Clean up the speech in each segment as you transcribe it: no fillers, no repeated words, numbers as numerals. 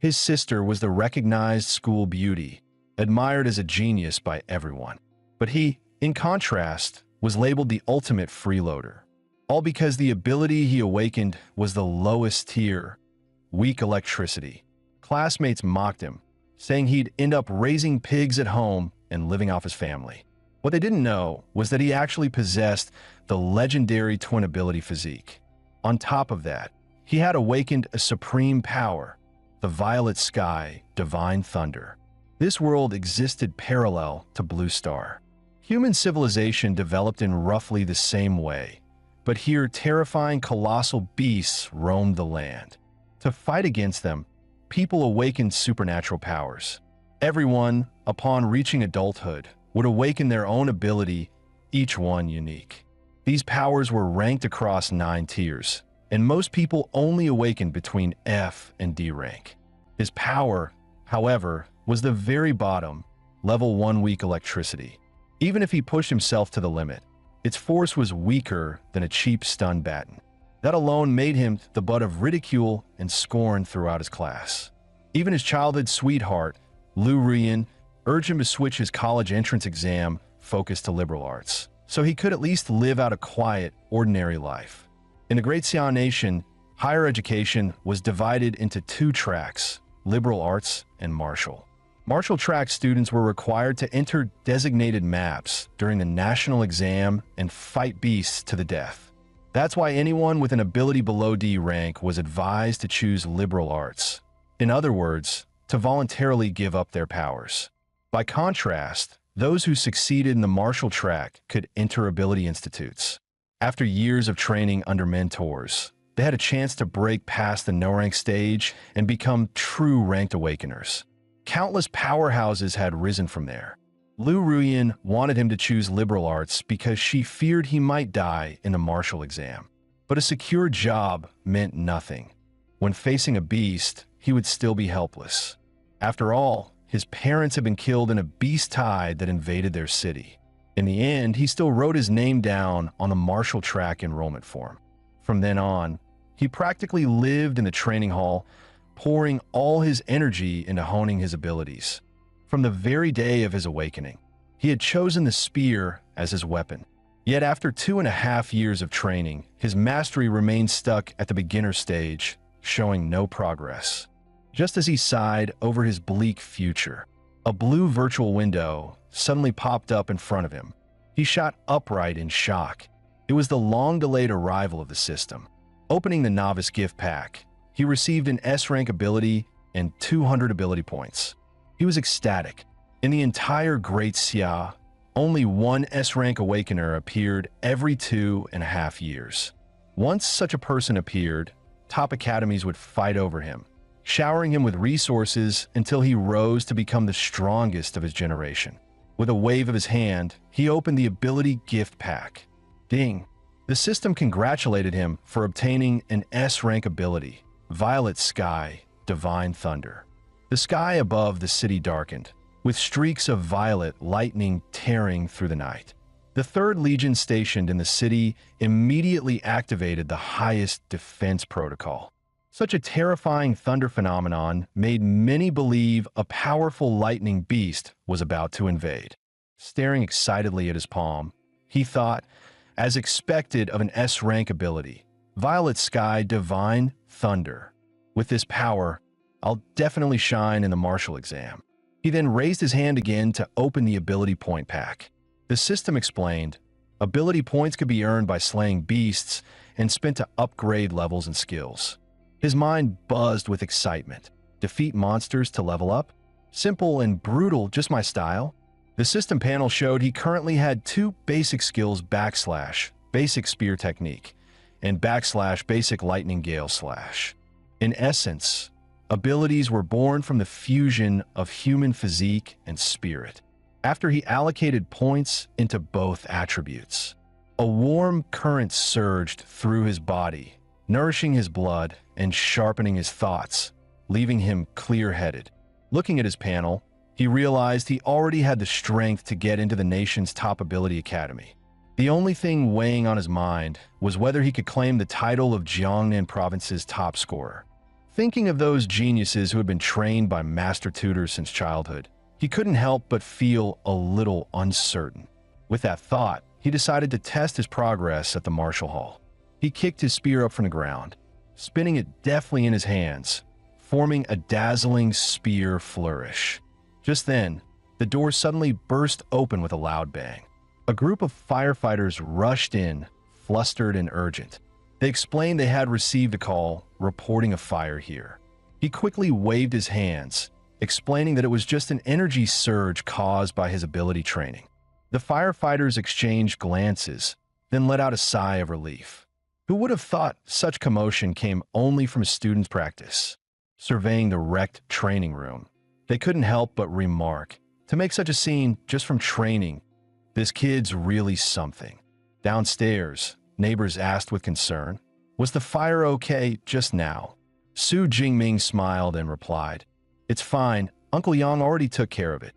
His sister was the recognized school beauty, admired as a genius by everyone. But he, in contrast, was labeled the ultimate freeloader. All because the ability he awakened was the lowest tier, weak electricity. Classmates mocked him, saying he'd end up raising pigs at home and living off his family. What they didn't know was that he actually possessed the legendary twin ability physique. On top of that, he had awakened a supreme power, the violet sky, divine thunder. This world existed parallel to Blue Star. Human civilization developed in roughly the same way, but here terrifying colossal beasts roamed the land. To fight against them, people awakened supernatural powers. Everyone, upon reaching adulthood, would awaken their own ability, each one unique. These powers were ranked across 9 tiers, and most people only awakened between F and D rank. His power, however, was the very bottom, level 1 weak electricity. Even if he pushed himself to the limit, its force was weaker than a cheap stun baton. That alone made him the butt of ridicule and scorn throughout his class. Even his childhood sweetheart, Lu Ruyan, urged him to switch his college entrance exam focus to liberal arts, so he could at least live out a quiet, ordinary life. In the Great Xiao Nation, higher education was divided into 2 tracks, liberal arts and martial. Martial track students were required to enter designated maps during the national exam and fight beasts to the death. That's why anyone with an ability below D rank was advised to choose liberal arts. In other words, to voluntarily give up their powers. By contrast, those who succeeded in the martial track could enter ability institutes. After years of training under mentors, they had a chance to break past the no-rank stage and become true ranked awakeners. Countless powerhouses had risen from there. Lu Ruyan wanted him to choose liberal arts because she feared he might die in the martial exam. But a secure job meant nothing. When facing a beast, he would still be helpless. After all, his parents had been killed in a beast tide that invaded their city. In the end, he still wrote his name down on the martial track enrollment form. From then on, he practically lived in the training hall, pouring all his energy into honing his abilities. From the very day of his awakening, he had chosen the spear as his weapon. Yet after 2.5 years of training, his mastery remained stuck at the beginner stage, showing no progress. Just as he sighed over his bleak future, a blue virtual window suddenly popped up in front of him. He shot upright in shock. It was the long-delayed arrival of the system. Opening the novice gift pack, he received an S-rank ability and 200 ability points. He was ecstatic. In the entire Great Xia, only one S-rank awakener appeared every 2.5 years. Once such a person appeared, top academies would fight over him, showering him with resources until he rose to become the strongest of his generation. With a wave of his hand, he opened the ability gift pack. Ding! The system congratulated him for obtaining an S-rank ability, Violet Sky, Divine Thunder. The sky above the city darkened, with streaks of violet lightning tearing through the night. The 3rd Legion stationed in the city immediately activated the highest defense protocol. Such a terrifying thunder phenomenon made many believe a powerful lightning beast was about to invade. Staring excitedly at his palm, he thought, as expected of an S-rank ability, Violet Sky Divine Thunder. With this power, I'll definitely shine in the martial exam. He then raised his hand again to open the ability point pack. The system explained, ability points could be earned by slaying beasts and spent to upgrade levels and skills. His mind buzzed with excitement. Defeat monsters to level up? Simple and brutal, just my style. The system panel showed he currently had 2 basic skills / basic spear technique and / basic lightning gale /. In essence, abilities were born from the fusion of human physique and spirit. After he allocated points into both attributes, a warm current surged through his body, nourishing his blood and sharpening his thoughts, leaving him clear-headed. Looking at his panel, he realized he already had the strength to get into the nation's top ability academy. The only thing weighing on his mind was whether he could claim the title of Jiangnan province's top scorer. Thinking of those geniuses who had been trained by master tutors since childhood, he couldn't help but feel a little uncertain. With that thought, he decided to test his progress at the martial hall. He kicked his spear up from the ground, spinning it deftly in his hands, forming a dazzling spear flourish. Just then, the door suddenly burst open with a loud bang. A group of firefighters rushed in, flustered and urgent. They explained they had received a call reporting a fire here. He quickly waved his hands, explaining that it was just an energy surge caused by his ability training. The firefighters exchanged glances, then let out a sigh of relief. Who would have thought such commotion came only from a student's practice? Surveying the wrecked training room, they couldn't help but remark, to make such a scene just from training, this kid's really something. Downstairs, neighbors asked with concern, "Was the fire okay just now?" Su Jingming smiled and replied, "It's fine, Uncle Yang already took care of it."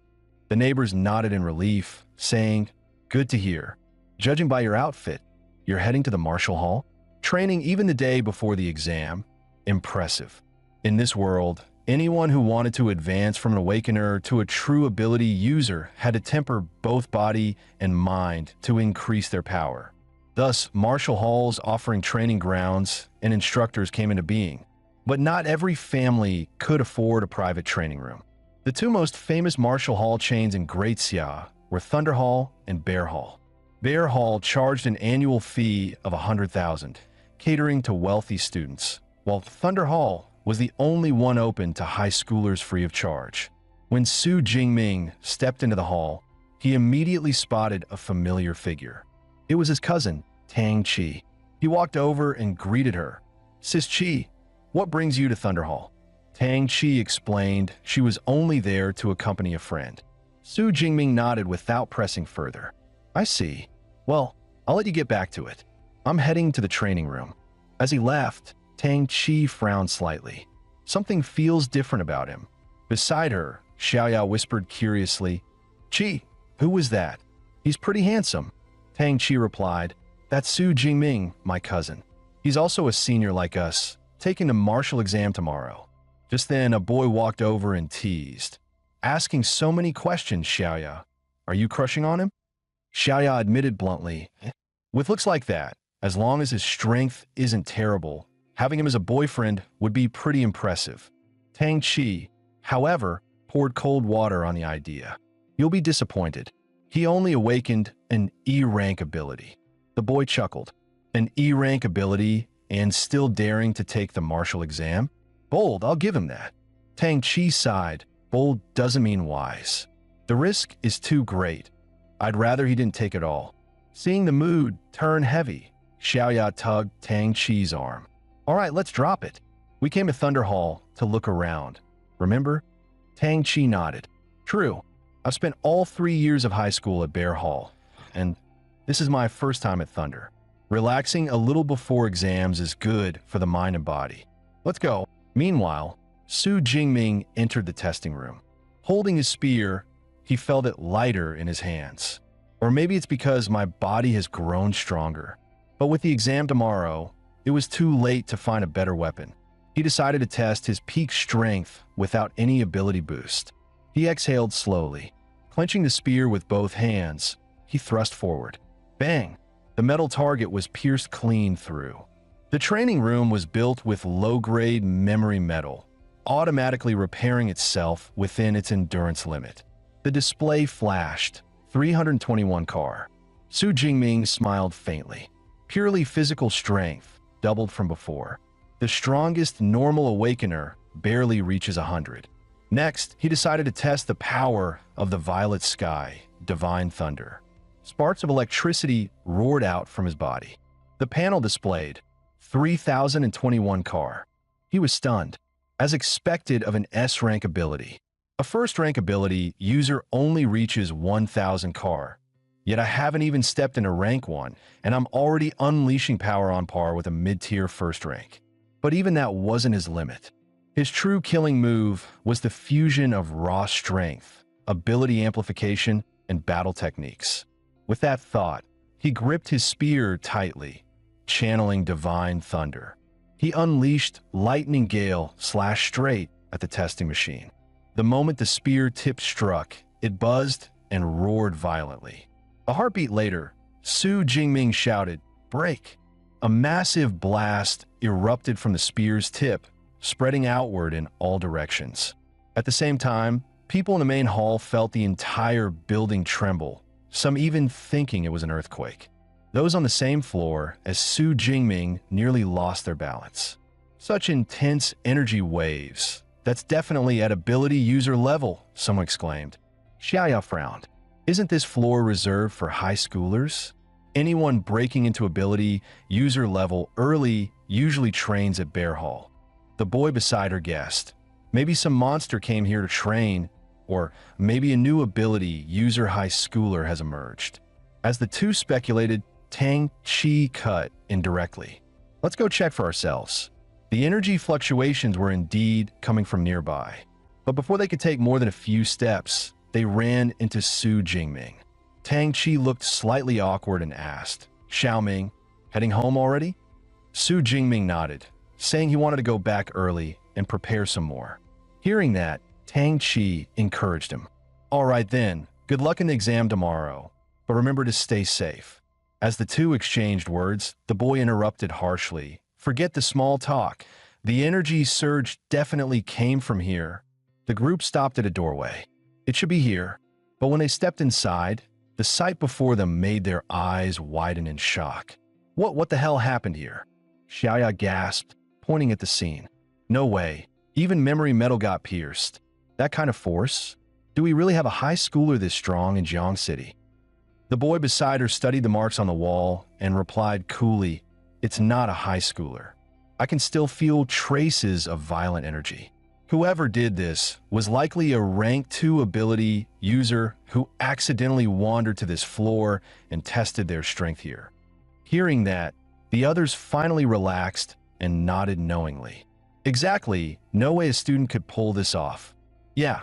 The neighbors nodded in relief, saying, "Good to hear. Judging by your outfit, you're heading to the martial hall? Training even the day before the exam? Impressive." In this world, anyone who wanted to advance from an awakener to a true ability user had to temper both body and mind to increase their power. Thus, martial halls offering training grounds and instructors came into being. But not every family could afford a private training room. The two most famous martial hall chains in Great Xia were Thunder Hall and Bear Hall. Bear Hall charged an annual fee of 100,000, catering to wealthy students, while Thunder Hall was the only one open to high schoolers free of charge. When Su Jingming stepped into the hall, he immediately spotted a familiar figure. It was his cousin, Tang Chi. He walked over and greeted her. "Sis Chi, what brings you to Thunder Hall?" Tang Chi explained she was only there to accompany a friend. Su Jingming nodded without pressing further. "I see. Well, I'll let you get back to it. I'm heading to the training room." As he left, Tang Chi frowned slightly. Something feels different about him. Beside her, Xiaoya whispered curiously, "Chi, who was that? He's pretty handsome." Tang Chi replied, "That's Su Jingming, my cousin. He's also a senior like us, taking the martial exam tomorrow." Just then, a boy walked over and teased, "Asking so many questions, Xiaoya. Are you crushing on him?" Xiaoya admitted bluntly, "With looks like that, as long as his strength isn't terrible, having him as a boyfriend would be pretty impressive." Tang Chi, however, poured cold water on the idea. "You'll be disappointed. He only awakened an E-rank ability." The boy chuckled. "An E-rank ability and still daring to take the martial exam? Bold, I'll give him that." Tang Chi sighed. "Bold doesn't mean wise. The risk is too great. I'd rather he didn't take it all." Seeing the mood turn heavy, Xiaoya tugged Tang Chi's arm. "All right, let's drop it. We came to Thunder Hall to look around. Remember?" Tang Chi nodded. "True. I've spent all 3 years of high school at Bear Hall, and this is my first time at Thunder. Relaxing a little before exams is good for the mind and body. Let's go." Meanwhile, Su Jingming entered the testing room. Holding his spear, he felt it lighter in his hands. Or maybe it's because my body has grown stronger. But with the exam tomorrow, it was too late to find a better weapon. He decided to test his peak strength without any ability boost. He exhaled slowly. Clenching the spear with both hands, he thrust forward. Bang! The metal target was pierced clean through. The training room was built with low-grade memory metal, automatically repairing itself within its endurance limit. The display flashed, 321 CAR. Su Jingming smiled faintly. Purely physical strength, doubled from before. The strongest normal awakener barely reaches 100. Next, he decided to test the power of the violet sky, divine thunder. Sparks of electricity roared out from his body. The panel displayed 3,021 CAR. He was stunned. As expected of an S-rank ability, a first-rank ability user only reaches 1,000 CAR. Yet I haven't even stepped into rank 1, and I'm already unleashing power on par with a mid-tier first rank. But even that wasn't his limit. His true killing move was the fusion of raw strength, ability amplification, and battle techniques. With that thought, he gripped his spear tightly, channeling divine thunder. He unleashed lightning gale slash straight at the testing machine. The moment the spear tip struck, it buzzed and roared violently. A heartbeat later, Su Jingming shouted, "Break!" A massive blast erupted from the spear's tip, spreading outward in all directions. At the same time, people in the main hall felt the entire building tremble, some even thinking it was an earthquake. Those on the same floor as Su Jingming nearly lost their balance. Such intense energy waves. That's definitely at ability user level, someone exclaimed. Xiaoya frowned. Isn't this floor reserved for high schoolers? Anyone breaking into ability user level early usually trains at Bear Hall. The boy beside her guessed. Maybe some monster came here to train, or maybe a new ability user high schooler has emerged. As the two speculated, Tang Chi cut indirectly. Let's go check for ourselves. The energy fluctuations were indeed coming from nearby. But before they could take more than a few steps, they ran into Su Jingming. Tang Chi looked slightly awkward and asked, "Xiaoming, heading home already?" Su Jingming nodded, saying he wanted to go back early and prepare some more. Hearing that, Tang Chi encouraged him. "All right then, good luck in the exam tomorrow, but remember to stay safe." As the two exchanged words, the boy interrupted harshly. "Forget the small talk. The energy surge definitely came from here." The group stopped at a doorway. It should be here. But when they stepped inside, the sight before them made their eyes widen in shock. What the hell happened here? Xiaoya gasped, pointing at the scene. No way. Even memory metal got pierced. That kind of force? Do we really have a high schooler this strong in Jiang City? The boy beside her studied the marks on the wall and replied coolly, "It's not a high schooler. I can still feel traces of violent energy." Whoever did this was likely a rank 2 ability user who accidentally wandered to this floor and tested their strength here. Hearing that, the others finally relaxed and nodded knowingly. Exactly, no way a student could pull this off. Yeah,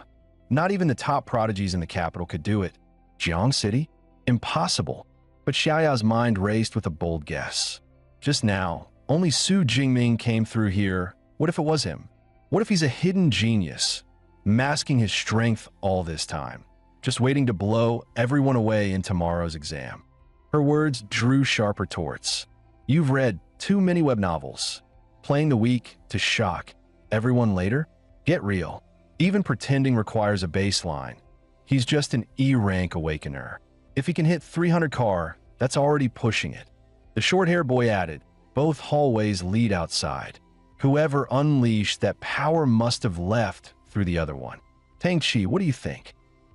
not even the top prodigies in the capital could do it. Jiang City? Impossible. But Xiaoya's mind raced with a bold guess. Just now, only Su Jingming came through here. What if it was him? What if he's a hidden genius, masking his strength all this time, just waiting to blow everyone away in tomorrow's exam? Her words drew sharp retorts. You've read too many web novels. Playing the weak to shock everyone later? Get real. Even pretending requires a baseline. He's just an E-rank awakener. If he can hit 300 car, that's already pushing it. The short-haired boy added, both hallways lead outside. Whoever unleashed that power must have left through the other one. Tang Chi, what do you think?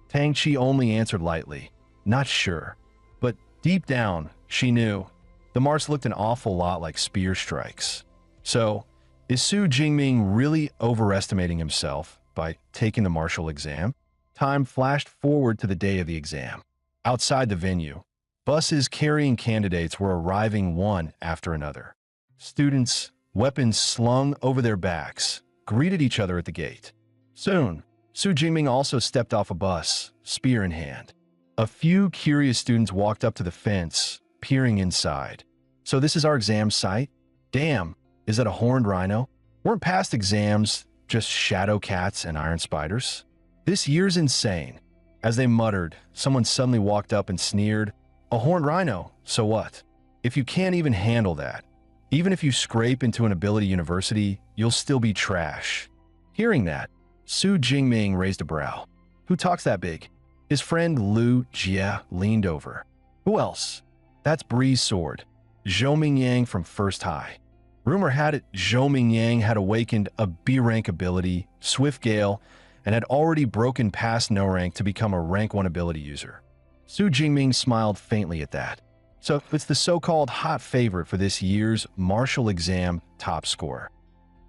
Tang Chi only answered lightly, not sure. But deep down, she knew. The marks looked an awful lot like spear strikes. So, is Su Jingming really overestimating himself by taking the martial exam? Time flashed forward to the day of the exam. Outside the venue, buses carrying candidates were arriving one after another. Students, weapons slung over their backs, greeted each other at the gate. Soon, Su Jingming also stepped off a bus, spear in hand. A few curious students walked up to the fence, peering inside. So this is our exam site? Damn, is that a horned rhino? Weren't past exams just shadow cats and iron spiders? This year's insane. As they muttered, someone suddenly walked up and sneered, "A horned rhino, so what? If you can't even handle that, even if you scrape into an ability university, you'll still be trash." Hearing that, Su Jingming raised a brow. Who talks that big? His friend Lu Jie leaned over. Who else? That's Bree's sword, Zhou Mingyang from First High. Rumor had it Zhou Mingyang had awakened a B-rank ability, Swift Gale, and had already broken past no rank to become a rank 1 ability user. Su Jingming smiled faintly at that. So it's the so-called hot favorite for this year's martial exam top score.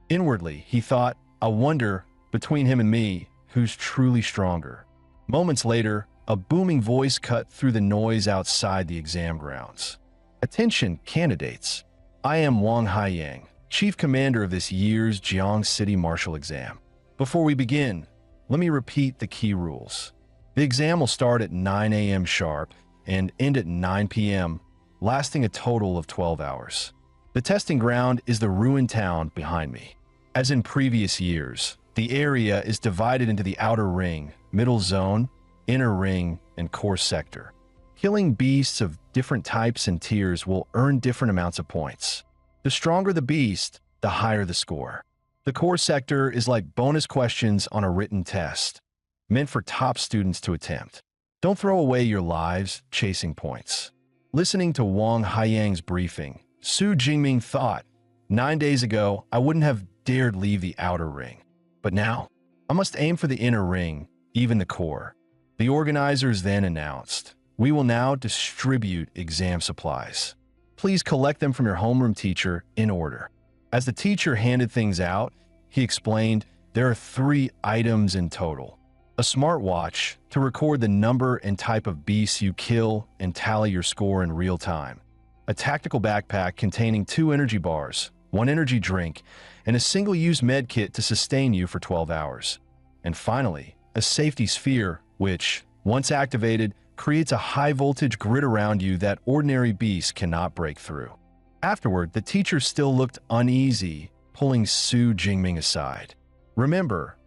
Inwardly, he thought, I wonder, between him and me, who's truly stronger. Moments later, a booming voice cut through the noise outside the exam grounds. Attention, candidates. I am Wang Haiyang, chief commander of this year's Jiang City martial exam. Before we begin, let me repeat the key rules. The exam will start at 9 a.m. sharp and end at 9 p.m., lasting a total of 12 hours. The testing ground is the ruined town behind me. As in previous years, the area is divided into the outer ring, middle zone, inner ring, and core sector. Killing beasts of different types and tiers will earn different amounts of points. The stronger the beast, the higher the score. The core sector is like bonus questions on a written test, meant for top students to attempt. Don't throw away your lives chasing points. Listening to Wang Haiyang's briefing, Su Jingming thought, 9 days ago, I wouldn't have dared leave the outer ring. But now, I must aim for the inner ring, even the core. The organizers then announced, we will now distribute exam supplies. Please collect them from your homeroom teacher in order. As the teacher handed things out, he explained, there are 3 items in total. A smartwatch to record the number and type of beasts you kill and tally your score in real time. A tactical backpack containing 2 energy bars, 1 energy drink, and a single-use med kit to sustain you for 12 hours. And finally, a safety sphere, which, once activated, creates a high-voltage grid around you that ordinary beasts cannot break through. Afterward, the teacher still looked uneasy, pulling Su Jingming aside. Remember,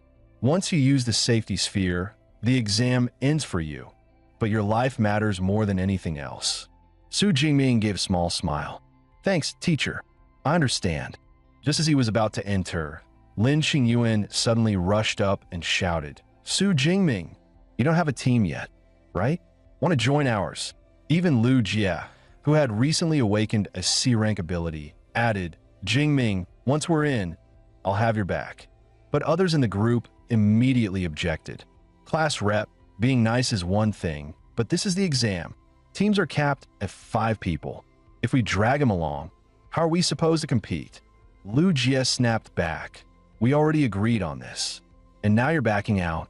once you use the safety sphere, the exam ends for you, but your life matters more than anything else. Su Jingming gave a small smile. Thanks, teacher. I understand. Just as he was about to enter, Lin Qingyuan suddenly rushed up and shouted, Su Jingming, you don't have a team yet, right? Want to join ours? Even Lu Jie, who had recently awakened a C-rank ability, added, Jingming, once we're in, I'll have your back. But others in the group immediately objected. Class rep, being nice is one thing, but this is the exam. Teams are capped at 5 people. If we drag them along, how are we supposed to compete? Lu Jie snapped back. We already agreed on this. And now you're backing out.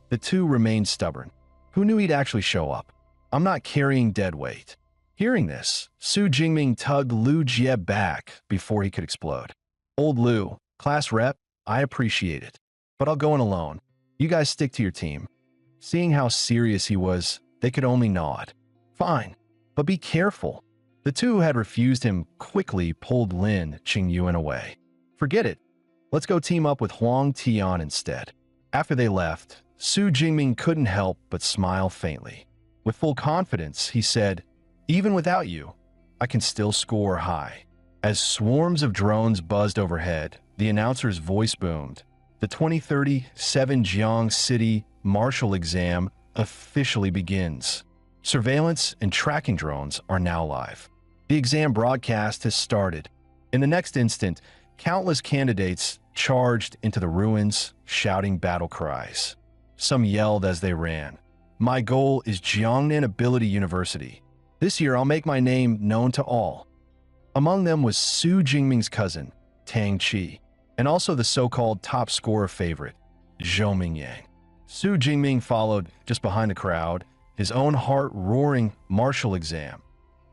The two remained stubborn. Who knew he'd actually show up? I'm not carrying dead weight. Hearing this, Su Jingming tugged Lu Jie back before he could explode. Old Lu, class rep, I appreciate it. But I'll go in alone. You guys stick to your team. Seeing how serious he was, they could only nod. Fine, but be careful. The two who had refused him quickly pulled Lin Qingyuan away. Forget it. Let's go team up with Huang Tian instead. After they left, Su Jingming couldn't help but smile faintly. With full confidence, he said, even without you, I can still score high. As swarms of drones buzzed overhead, the announcer's voice boomed. The 2030 Jiang City Marshal Exam officially begins. Surveillance and tracking drones are now live. The exam broadcast has started. In the next instant, countless candidates charged into the ruins, shouting battle cries. Some yelled as they ran. My goal is Jiangnan Ability University. This year I'll make my name known to all. Among them was Su Jingming's cousin, Tang Qi, and also the so-called top scorer favorite, Zhou Mingyang. Su Jingming followed just behind the crowd, his own heart roaring martial exam.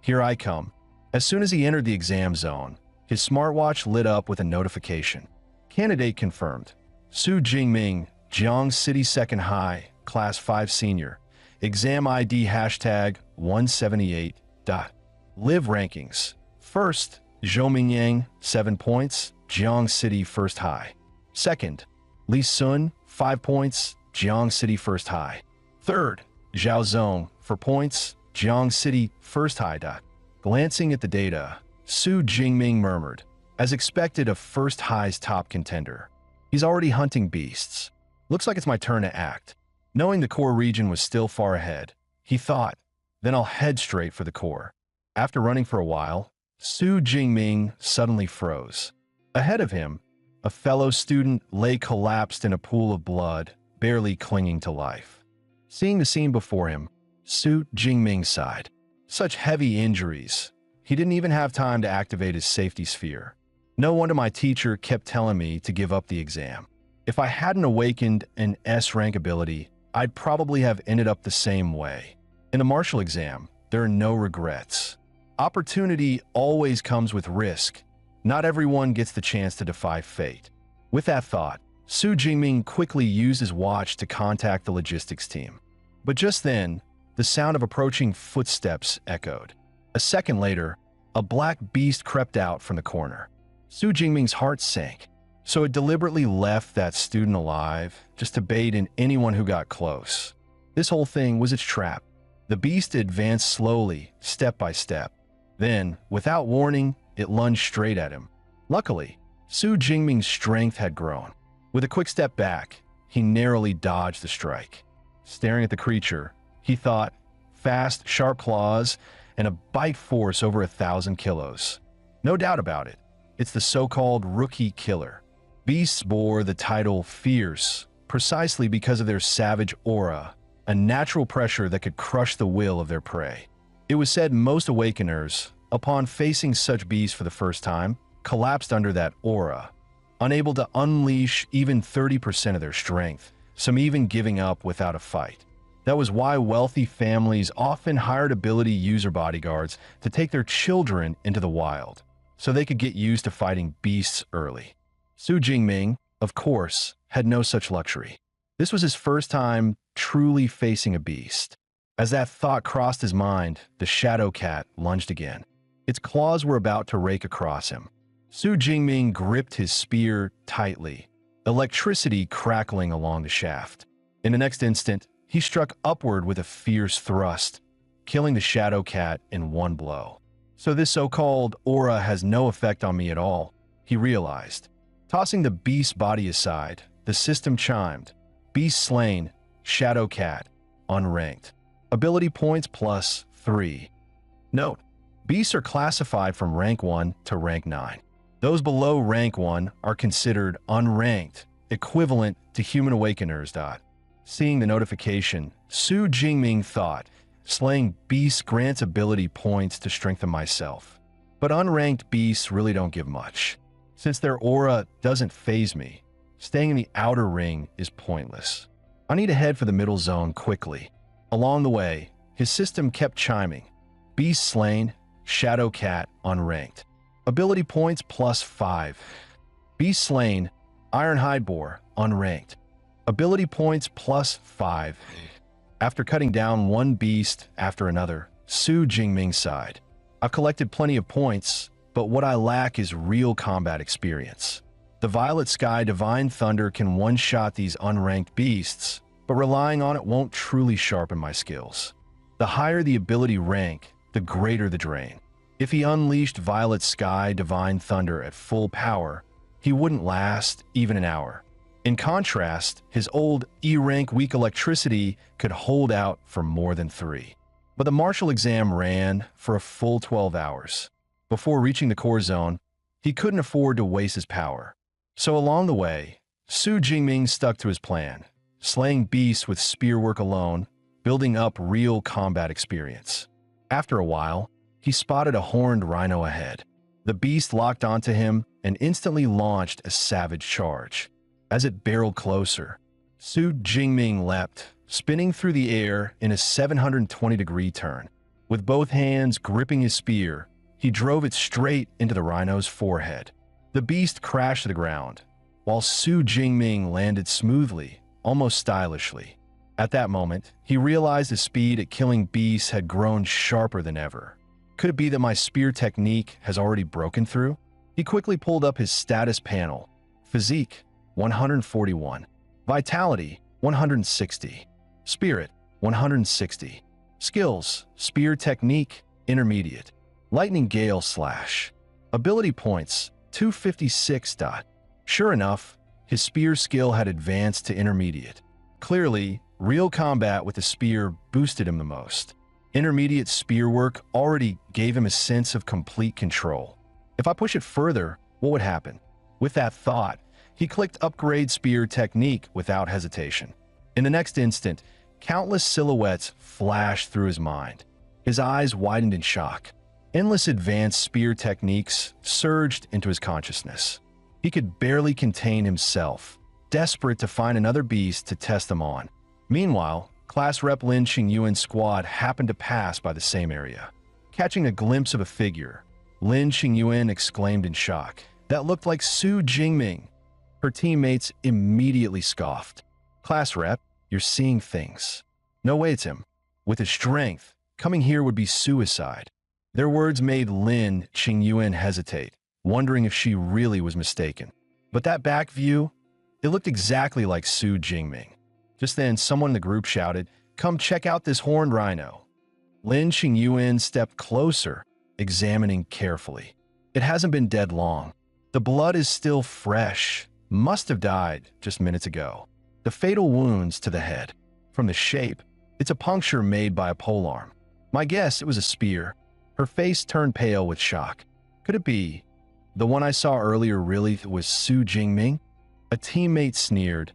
Here I come. As soon as he entered the exam zone, his smartwatch lit up with a notification. Candidate confirmed. Su Jingming, Jiang City Second High, Class 5 Senior. Exam ID hashtag 178. Live rankings. First, Zhou Mingyang, 7 points, Jiang City First High. Second, Li Sun, 5 points, Jiang City First High. Third, Zhao Zong, 4 points, Jiang City First High. Glancing at the data, Su Jingming murmured, as expected of First High's top contender. He's already hunting beasts. Looks like it's my turn to act. Knowing the core region was still far ahead, he thought, then I'll head straight for the core. After running for a while, Su Jingming suddenly froze. Ahead of him, a fellow student lay collapsed in a pool of blood, barely clinging to life. Seeing the scene before him, Su Jingming sighed. Such heavy injuries. He didn't even have time to activate his safety sphere. No wonder my teacher kept telling me to give up the exam. If I hadn't awakened an S-rank ability, I'd probably have ended up the same way. In a martial exam, there are no regrets. Opportunity always comes with risk. Not everyone gets the chance to defy fate. With that thought, Su Jingming quickly used his watch to contact the logistics team. But just then, the sound of approaching footsteps echoed. A second later, a black beast crept out from the corner. Su Jingming's heart sank. So it deliberately left that student alive just to bait in anyone who got close. This whole thing was its trap. The beast advanced slowly, step by step. Then, without warning, it lunged straight at him. Luckily, Su Jingming's strength had grown. With a quick step back, he narrowly dodged the strike. Staring at the creature, he thought, fast, sharp claws, and a bite force over 1,000 kilos. No doubt about it, it's the so-called rookie killer. Beasts bore the title fierce precisely because of their savage aura, a natural pressure that could crush the will of their prey. It was said most awakeners, upon facing such beasts for the first time, collapsed under that aura, unable to unleash even 30% of their strength, some even giving up without a fight. That was why wealthy families often hired ability user bodyguards to take their children into the wild, so they could get used to fighting beasts early. Su Jingming, of course, had no such luxury. This was his first time truly facing a beast. As that thought crossed his mind, the shadow cat lunged again. Its claws were about to rake across him. Su Jingming gripped his spear tightly, electricity crackling along the shaft. In the next instant, he struck upward with a fierce thrust, killing the shadow cat in one blow. So this so-called aura has no effect on me at all, he realized. Tossing the beast's body aside, the system chimed. Beast slain, shadow cat, unranked. Ability points plus 3. Note, beasts are classified from rank 1 to rank 9. Those below rank 1 are considered unranked, equivalent to human awakeners. Seeing the notification, Su Jingming thought, slaying beasts grants ability points to strengthen myself. But unranked beasts really don't give much. Since their aura doesn't faze me, staying in the outer ring is pointless. I need to head for the middle zone quickly. Along the way, his system kept chiming. Beast slain, shadow cat unranked. Ability points plus 5. Beast slain, ironhide boar unranked. Ability points plus 5. After cutting down one beast after another, Su Jingming sighed. I've collected plenty of points, but what I lack is real combat experience. The Violet Sky Divine Thunder can one-shot these unranked beasts, but relying on it won't truly sharpen my skills. The higher the ability rank, the greater the drain. If he unleashed Violet Sky Divine Thunder at full power, he wouldn't last even an hour. In contrast, his old E-rank weak electricity could hold out for more than 3. But the martial exam ran for a full 12 hours. Before reaching the core zone, he couldn't afford to waste his power. So along the way, Su Jingming stuck to his plan, slaying beasts with spearwork alone, building up real combat experience. After a while, he spotted a horned rhino ahead. The beast locked onto him and instantly launched a savage charge. As it barreled closer, Su Jingming leapt, spinning through the air in a 720-degree turn. With both hands gripping his spear, he drove it straight into the rhino's forehead. The beast crashed to the ground, while Su Jingming landed smoothly, almost stylishly. At that moment, he realized his speed at killing beasts had grown sharper than ever. Could it be that my spear technique has already broken through? He quickly pulled up his status panel. Physique, 141. Vitality, 160. Spirit, 160. Skills, spear technique, intermediate. Lightning Gale Slash. Ability points, 256. Sure enough, his spear skill had advanced to intermediate. Clearly, real combat with the spear boosted him the most. Intermediate spear work already gave him a sense of complete control. If I push it further, what would happen? With that thought, he clicked Upgrade Spear Technique without hesitation. In the next instant, countless silhouettes flashed through his mind. His eyes widened in shock. Endless advanced spear techniques surged into his consciousness. He could barely contain himself, desperate to find another beast to test them on. Meanwhile, Class Rep Lin Xingyuan's squad happened to pass by the same area. Catching a glimpse of a figure, Lin Xingyuan exclaimed in shock. That looked like Su Jingming. Her teammates immediately scoffed. Class Rep, you're seeing things. No way it's him. With his strength, coming here would be suicide. Their words made Lin Qingyuan hesitate, wondering if she really was mistaken. But that back view, it looked exactly like Su Jingming. Just then, someone in the group shouted, "Come check out this horned rhino." Lin Qingyuan stepped closer, examining carefully. It hasn't been dead long. The blood is still fresh, must have died just minutes ago. The fatal wounds to the head. From the shape, it's a puncture made by a polearm. My guess, it was a spear. Her face turned pale with shock. Could it be the one I saw earlier really was Su Jingming? A teammate sneered.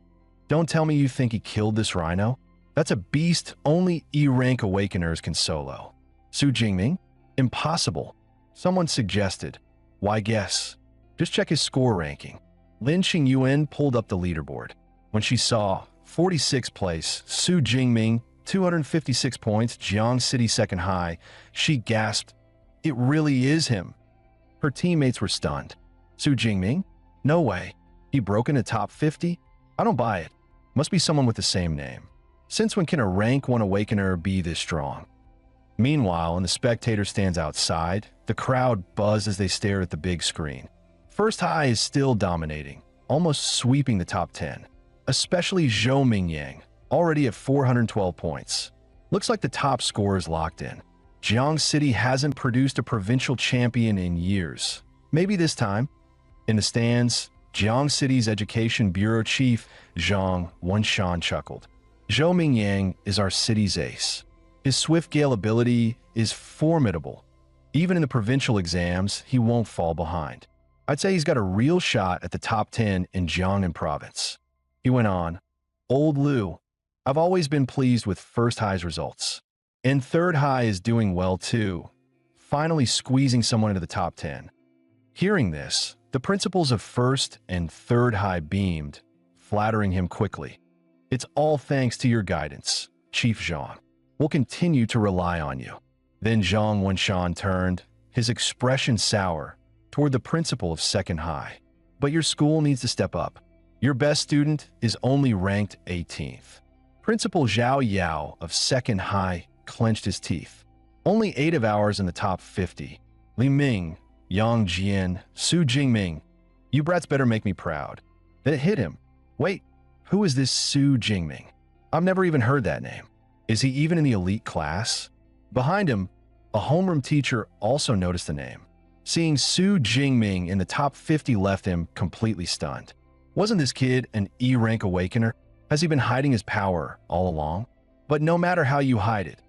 "Don't tell me you think he killed this rhino? That's a beast only E-rank awakeners can solo." Su Jingming? Impossible. Someone suggested. Why guess? Just check his score ranking. Lin Qingyuan pulled up the leaderboard. When she saw 46th place, Su Jingming, 256 points, Jiang City second high, she gasped, "It really is him." Her teammates were stunned. Su Jingming? No way. He broke into top 50? I don't buy it. Must be someone with the same name. Since when can a rank 1 awakener be this strong? Meanwhile, in the spectator stands outside, the crowd buzz as they stare at the big screen. First High is still dominating, almost sweeping the top 10. Especially Zhou Mingyang, already at 412 points. Looks like the top score is locked in. Jiang City hasn't produced a provincial champion in years. Maybe this time. In the stands, Jiang City's Education Bureau Chief Zhang Wenshan chuckled. Zhou Mingyang is our city's ace. His swift gale ability is formidable. Even in the provincial exams, he won't fall behind. I'd say he's got a real shot at the top 10 in Jiangnan province. He went on, "Old Liu, I've always been pleased with First High's results. And Third High is doing well too, finally squeezing someone into the top 10. Hearing this, the principals of First and Third High beamed, flattering him quickly. "It's all thanks to your guidance, Chief Zhang. We'll continue to rely on you." Then Zhang Wenshan turned, his expression sour, toward the principal of Second High. "But your school needs to step up. Your best student is only ranked 18th. Principal Zhao Yao of Second High clenched his teeth. "Only 8 of ours in the top 50. Li Ming, Yang Jian, Su Jingming. You brats better make me proud." Then it hit him. Wait, who is this Su Jingming? I've never even heard that name. Is he even in the elite class? Behind him, a homeroom teacher also noticed the name. Seeing Su Jingming in the top 50 left him completely stunned. Wasn't this kid an E-rank awakener? Has he been hiding his power all along? But no matter how you hide it,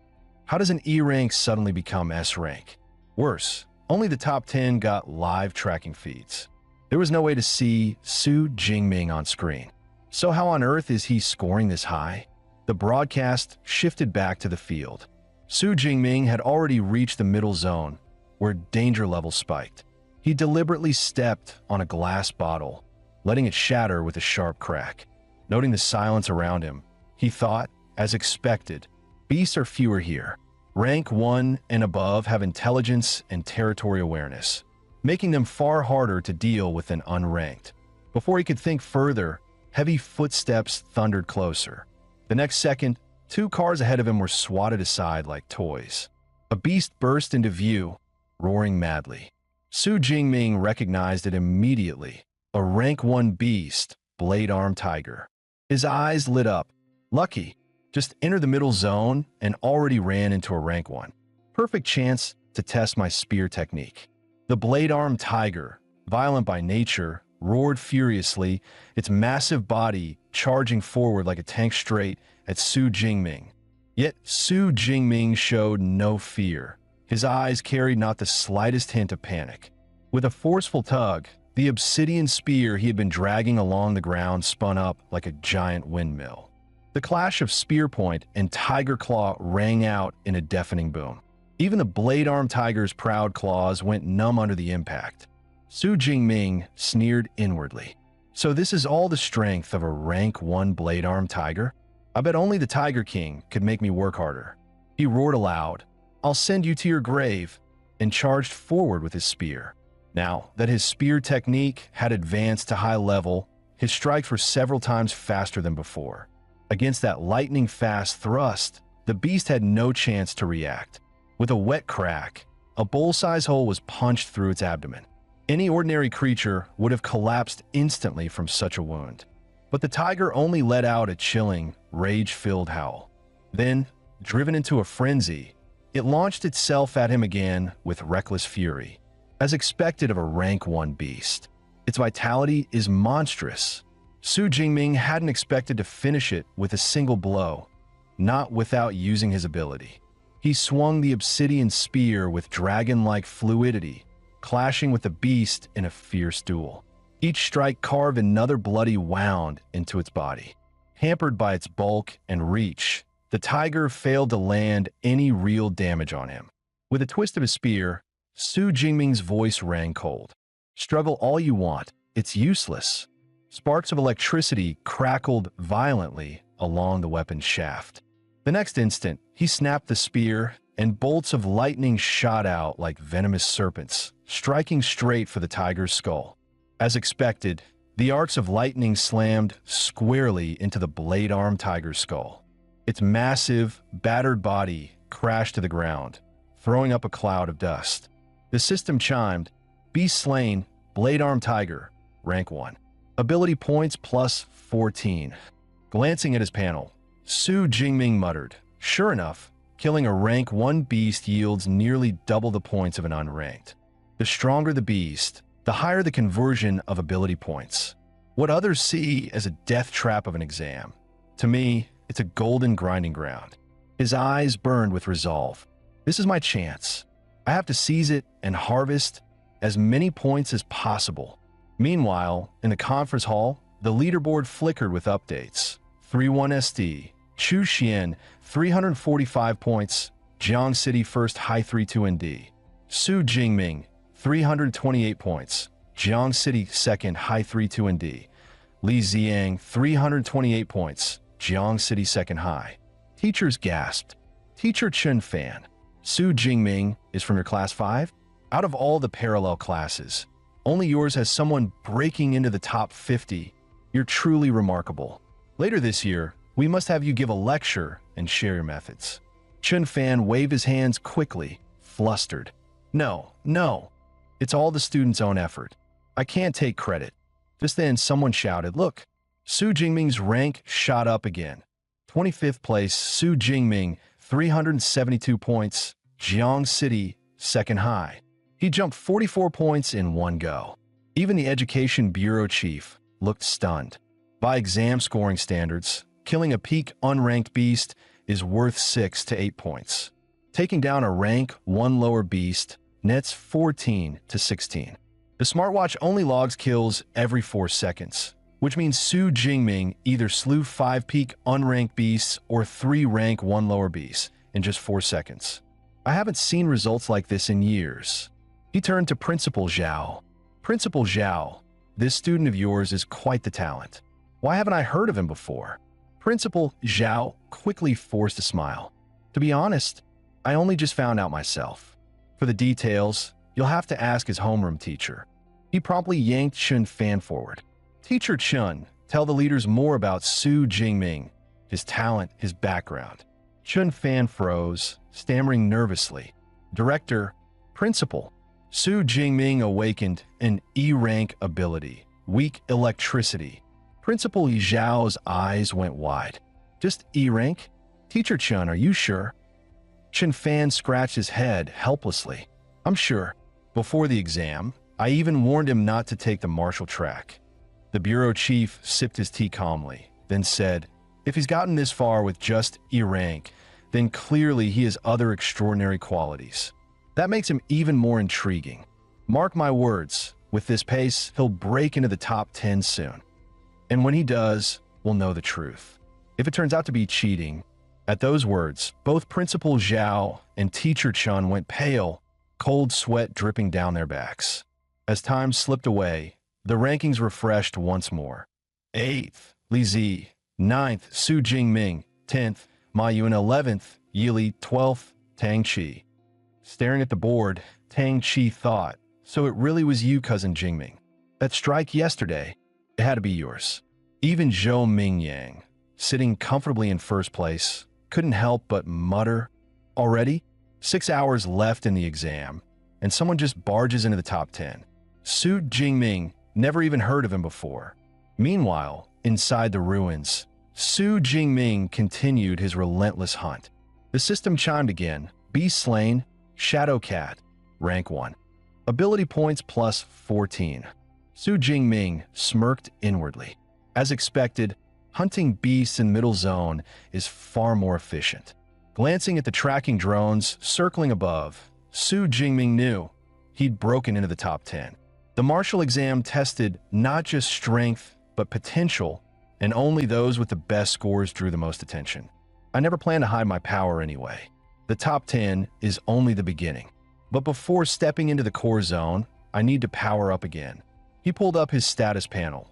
how does an E-rank suddenly become S-rank? Worse, only the top 10 got live tracking feeds. There was no way to see Su Jingming on screen. So how on earth is he scoring this high? The broadcast shifted back to the field. Su Jingming had already reached the middle zone, where danger level spiked. He deliberately stepped on a glass bottle, letting it shatter with a sharp crack. Noting the silence around him, he thought, as expected, beasts are fewer here. Rank 1 and above have intelligence and territory awareness, making them far harder to deal with than unranked. Before he could think further, heavy footsteps thundered closer. The next second, 2 cars ahead of him were swatted aside like toys. A beast burst into view, roaring madly. Su Jingming recognized it immediately. A rank 1 beast, blade arm tiger. His eyes lit up. Lucky. Just entered the middle zone and already ran into a rank 1. Perfect chance to test my spear technique. The blade arm tiger, violent by nature, roared furiously, its massive body charging forward like a tank straight at Su Jingming. Yet Su Jingming showed no fear. His eyes carried not the slightest hint of panic. With a forceful tug, the obsidian spear he had been dragging along the ground spun up like a giant windmill. The clash of spear point and tiger claw rang out in a deafening boom. Even the blade arm tiger's proud claws went numb under the impact. Su Jingming sneered inwardly. So this is all the strength of a rank 1 blade arm tiger? I bet only the Tiger King could make me work harder. He roared aloud, "I'll send you to your grave," and charged forward with his spear. Now that his spear technique had advanced to high level, his strikes were several times faster than before. Against that lightning-fast thrust, the beast had no chance to react. With a wet crack, A bowl-sized hole was punched through its abdomen. Any ordinary creature would have collapsed instantly from such a wound. But the tiger only let out a chilling, rage-filled howl. Then, driven into a frenzy, it launched itself at him again with reckless fury. As expected of a rank 1 beast, its vitality is monstrous. Su Jingming hadn't expected to finish it with a single blow, not without using his ability. He swung the obsidian spear with dragon-like fluidity, clashing with the beast in a fierce duel. Each strike carved another bloody wound into its body. Hampered by its bulk and reach, the tiger failed to land any real damage on him. With a twist of his spear, Su Jingming's voice rang cold. "Struggle all you want, it's useless." Sparks of electricity crackled violently along the weapon's shaft. The next instant, he snapped the spear, and bolts of lightning shot out like venomous serpents, striking straight for the tiger's skull. As expected, the arcs of lightning slammed squarely into the blade-armed tiger's skull. Its massive, battered body crashed to the ground, throwing up a cloud of dust. The system chimed, "Beast slain, blade-armed tiger, rank 1. Ability points plus 14. Glancing at his panel, Su Jingming muttered, "Sure enough, killing a rank 1 beast yields nearly double the points of an unranked. The stronger the beast, the higher the conversion of ability points. What others see as a death trap of an exam, to me, it's a golden grinding ground." His eyes burned with resolve. "This is my chance. I have to seize it and harvest as many points as possible." Meanwhile, in the conference hall, the leaderboard flickered with updates. 3-1 SD, Chu Xian, 345 points, Jiang City first high 3-2 ND. Su Jingming, 328 points, Jiang City second high 3-2 ND. Li Xiang, 328 points, Jiang City second high. Teachers gasped. "Teacher Chen Fan, Su Jingming is from your class 5? Out of all the parallel classes, only yours has someone breaking into the top 50. You're truly remarkable. Later this year, we must have you give a lecture and share your methods." Chen Fan waved his hands quickly, flustered. No, it's all the student's own effort. I can't take credit." Just then, someone shouted, "Look, Su Jingming's rank shot up again. 25th place, Su Jingming, 372 points, Jiang City, second high." He jumped 44 points in one go. Even the Education Bureau chief looked stunned. By exam scoring standards, killing a peak unranked beast is worth 6 to 8 points. Taking down a rank 1 lower beast nets 14 to 16. The smartwatch only logs kills every 4 seconds, which means Su Jingming either slew 5 peak unranked beasts or 3 rank 1 lower beasts in just 4 seconds. I haven't seen results like this in years. He turned to Principal Zhao. "Principal Zhao, this student of yours is quite the talent. Why haven't I heard of him before?" Principal Zhao quickly forced a smile. "To be honest, I only just found out myself. For the details, you'll have to ask his homeroom teacher." He promptly yanked Chen Fan forward. "Teacher Chen, tell the leaders more about Su Jingming, his talent, his background." Chen Fan froze, stammering nervously. "Director, Principal, Su Jingming awakened an E-rank ability, weak electricity." Principal Zhao's eyes went wide. "Just E-rank? Teacher Chen, are you sure?" Chen Fan scratched his head helplessly. "I'm sure. Before the exam, I even warned him not to take the martial track." The bureau chief sipped his tea calmly, then said, "If he's gotten this far with just E-rank, then clearly he has other extraordinary qualities. That makes him even more intriguing. Mark my words, with this pace, he'll break into the top 10 soon. And when he does, we'll know the truth. If it turns out to be cheating..." At those words, both Principal Zhao and Teacher Chun went pale, cold sweat dripping down their backs. As time slipped away, the rankings refreshed once more. 8th, Li Zi. 9th, Su Jingming. 10th, Ma Yun. 11th, Yili. 12th, Tang Qi. Staring at the board, Tang Qi thought, "So it really was you, Cousin Jingming. That strike yesterday, it had to be yours." Even Zhou Mingyang, sitting comfortably in first place, couldn't help but mutter, "Already? 6 hours left in the exam, and someone just barges into the top 10. Su Jingming never even heard of him before. Meanwhile, inside the ruins, Su Jingming continued his relentless hunt. The system chimed again. Beast slain, Shadow Cat, rank 1. Ability points plus 14. Su Jingming smirked inwardly. As expected, hunting beasts in middle zone is far more efficient. Glancing at the tracking drones circling above, Su Jingming knew he'd broken into the top 10. The martial exam tested not just strength, but potential, and only those with the best scores drew the most attention. I never planned to hide my power anyway. The top 10 is only the beginning. But before stepping into the core zone, I need to power up again. He pulled up his status panel.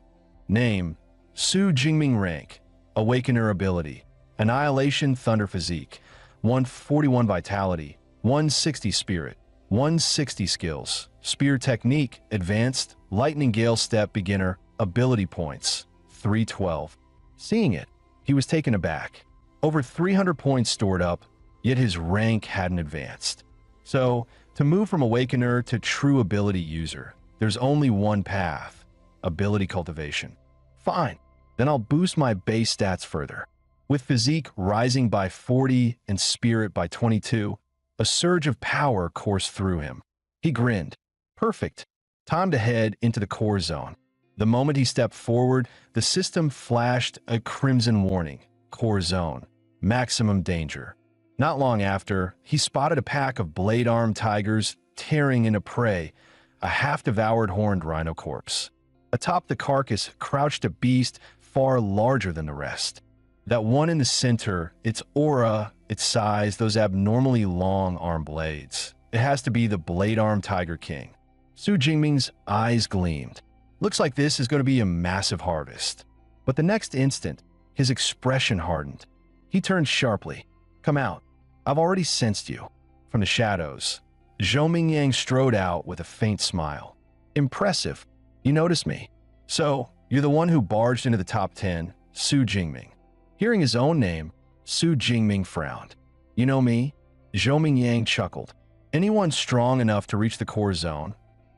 Name, Su Jingming rank, Awakener ability, Annihilation Thunder Physique, 141 Vitality, 160 Spirit, 160 Skills, Spear Technique, Advanced, Lightning Gale Step Beginner, Ability Points, 312. Seeing it, he was taken aback. Over 300 points stored up, yet his rank hadn't advanced. So, to move from Awakener to True Ability User, there's only one path: Ability Cultivation. Fine, then I'll boost my base stats further. With Physique rising by 40 and Spirit by 22, a surge of power coursed through him. He grinned. Perfect. Time to head into the core zone. The moment he stepped forward, the system flashed a crimson warning. Core zone. Maximum danger. Not long after, he spotted a pack of blade-armed tigers tearing into prey, a half-devoured horned rhino corpse. Atop the carcass crouched a beast far larger than the rest. That one in the center, its aura, its size, those abnormally long arm blades. It has to be the blade-armed Tiger King. Su Jingming's eyes gleamed. Looks like this is going to be a massive harvest. But the next instant, his expression hardened. He turned sharply. Come out. I've already sensed you. From the shadows, Zhou Mingyang strode out with a faint smile. Impressive. You noticed me. So, you're the one who barged into the top 10, Su Jingming. Hearing his own name, Su Jingming frowned. You know me? Zhou Mingyang chuckled. Anyone strong enough to reach the core zone?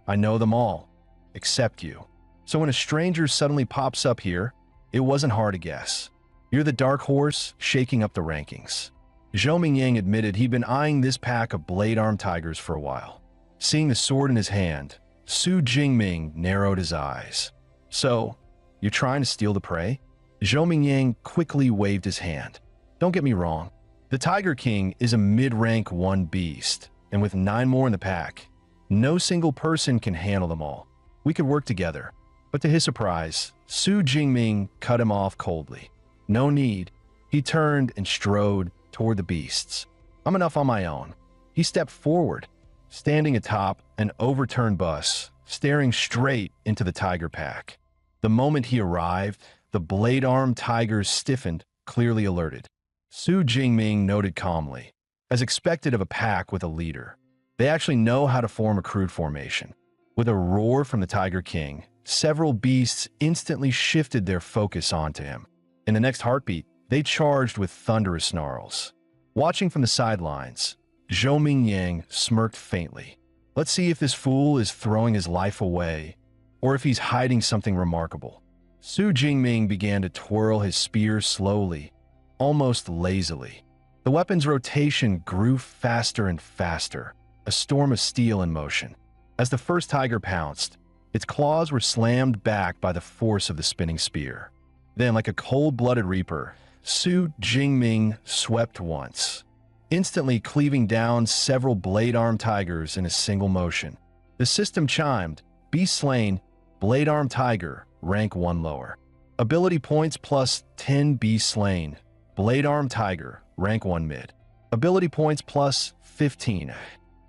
I know them all, except you. So when a stranger suddenly pops up here, it wasn't hard to guess. You're the dark horse shaking up the rankings. Zhou Mingyang admitted he'd been eyeing this pack of blade-armed tigers for a while. Seeing the sword in his hand, Su Jingming narrowed his eyes. So, you're trying to steal the prey? Zhou Mingyang quickly waved his hand. Don't get me wrong. The Tiger King is a mid-rank 1 beast, and with 9 more in the pack, no single person can handle them all. We could work together. But to his surprise, Su Jingming cut him off coldly. No need. He turned and strode toward the beasts. I'm enough on my own. He stepped forward, standing atop an overturned bus, staring straight into the tiger pack. The moment he arrived, the blade-armed tigers stiffened, clearly alerted. Su Jingming noted calmly, as expected of a pack with a leader. They actually know how to form a crude formation. With a roar from the Tiger King, several beasts instantly shifted their focus onto him. In the next heartbeat, they charged with thunderous snarls. Watching from the sidelines, Zhou Mingyang smirked faintly. Let's see if this fool is throwing his life away, or if he's hiding something remarkable. Su Jingming began to twirl his spear slowly, almost lazily. The weapon's rotation grew faster and faster, a storm of steel in motion. As the first tiger pounced, its claws were slammed back by the force of the spinning spear. Then, like a cold-blooded reaper, Su Jingming swept once, instantly cleaving down several blade-armed tigers in a single motion. The system chimed, Beast slain, blade-armed tiger, rank 1 lower. Ability points plus 10 beast slain, blade-armed tiger, rank 1 mid. Ability points plus 15.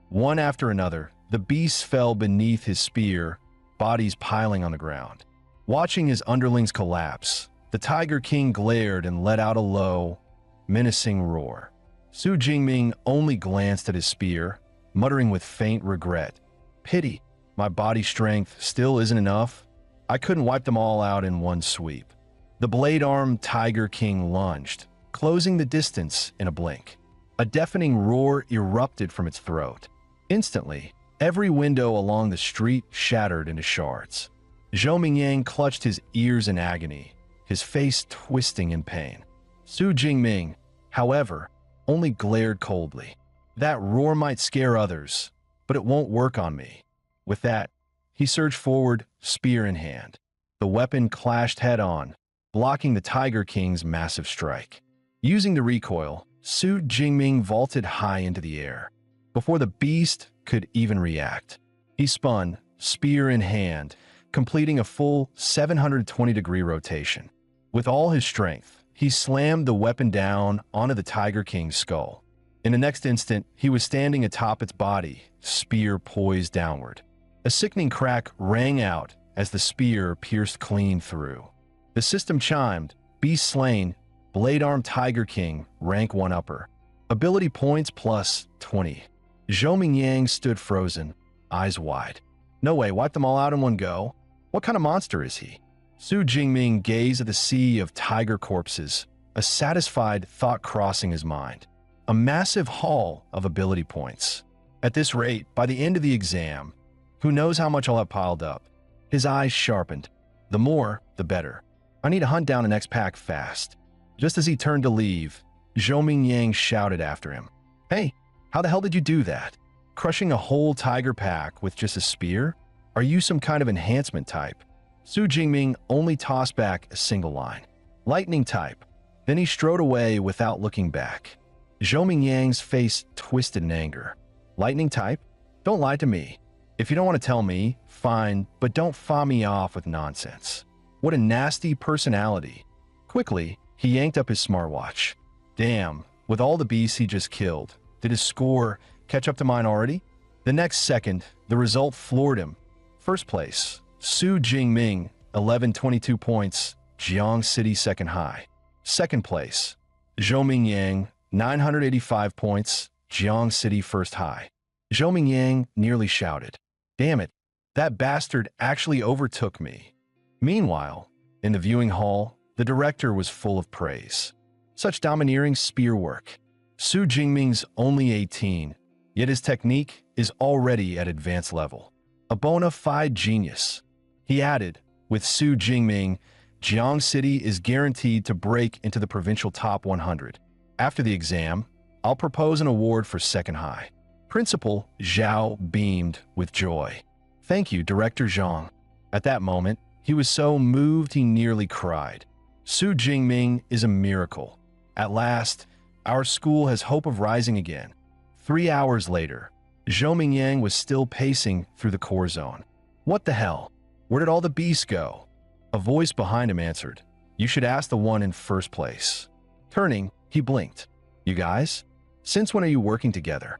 One after another, the beasts fell beneath his spear, bodies piling on the ground. Watching his underlings collapse, the Tiger King glared and let out a low, menacing roar. Su Jingming only glanced at his spear, muttering with faint regret. Pity, my body strength still isn't enough. I couldn't wipe them all out in one sweep. The blade-armed Tiger King lunged, closing the distance in a blink. A deafening roar erupted from its throat. Instantly, Every window along the street shattered into shards. Zhou Mingyang clutched his ears in agony, his face twisting in pain. Su Jingming, however, only glared coldly. That roar might scare others, but it won't work on me. With that, he surged forward, spear in hand. The weapon clashed head-on, blocking the Tiger King's massive strike. Using the recoil, Su Jingming vaulted high into the air. Before the beast could even react, he spun, spear in hand, completing a full 720-degree rotation. With all his strength, he slammed the weapon down onto the Tiger King's skull. In the next instant, he was standing atop its body, spear poised downward. A sickening crack rang out as the spear pierced clean through. The system chimed, beast slain, blade-armed Tiger King, rank 1 upper. Ability points plus 20. Zhou Mingyang stood frozen, eyes wide. No way, wipe them all out in one go? What kind of monster is he? Su Jingming gazed at the sea of tiger corpses, a satisfied thought crossing his mind. A massive haul of ability points. At this rate, by the end of the exam, who knows how much I'll have piled up? His eyes sharpened. The more, the better. I need to hunt down the next pack fast. Just as he turned to leave, Zhou Mingyang shouted after him. Hey, how the hell did you do that? Crushing a whole tiger pack with just a spear? Are you some kind of enhancement type? Su Jingming only tossed back a single line. Lightning type. Then he strode away without looking back. Zhou Mingyang's face twisted in anger. Lightning type? Don't lie to me. If you don't want to tell me, fine, but don't fob me off with nonsense. What a nasty personality. Quickly, he yanked up his smartwatch. Damn, with all the beasts he just killed, did his score catch up to mine already? The next second, the result floored him. First place, Su Jingming, 1122 points, Jiang City second high. Second place, Zhou Mingyang, 985 points, Jiang City first high. Zhou Mingyang nearly shouted, "Damn it, that bastard actually overtook me." Meanwhile, in the viewing hall, the director was full of praise. Such domineering spear work. Su Jingming's only 18, yet his technique is already at advanced level. A bona fide genius. He added, with Su Jingming, Jiang City is guaranteed to break into the provincial top 100. After the exam, I'll propose an award for second high. Principal Zhao beamed with joy. Thank you, Director Zhang. At that moment, he was so moved he nearly cried. Su Jingming is a miracle. At last, our school has hope of rising again. 3 hours later, Zhou Mingyang was still pacing through the core zone. What the hell? Where did all the beasts go? A voice behind him answered. You should ask the one in first place. Turning, he blinked. You guys? Since when are you working together?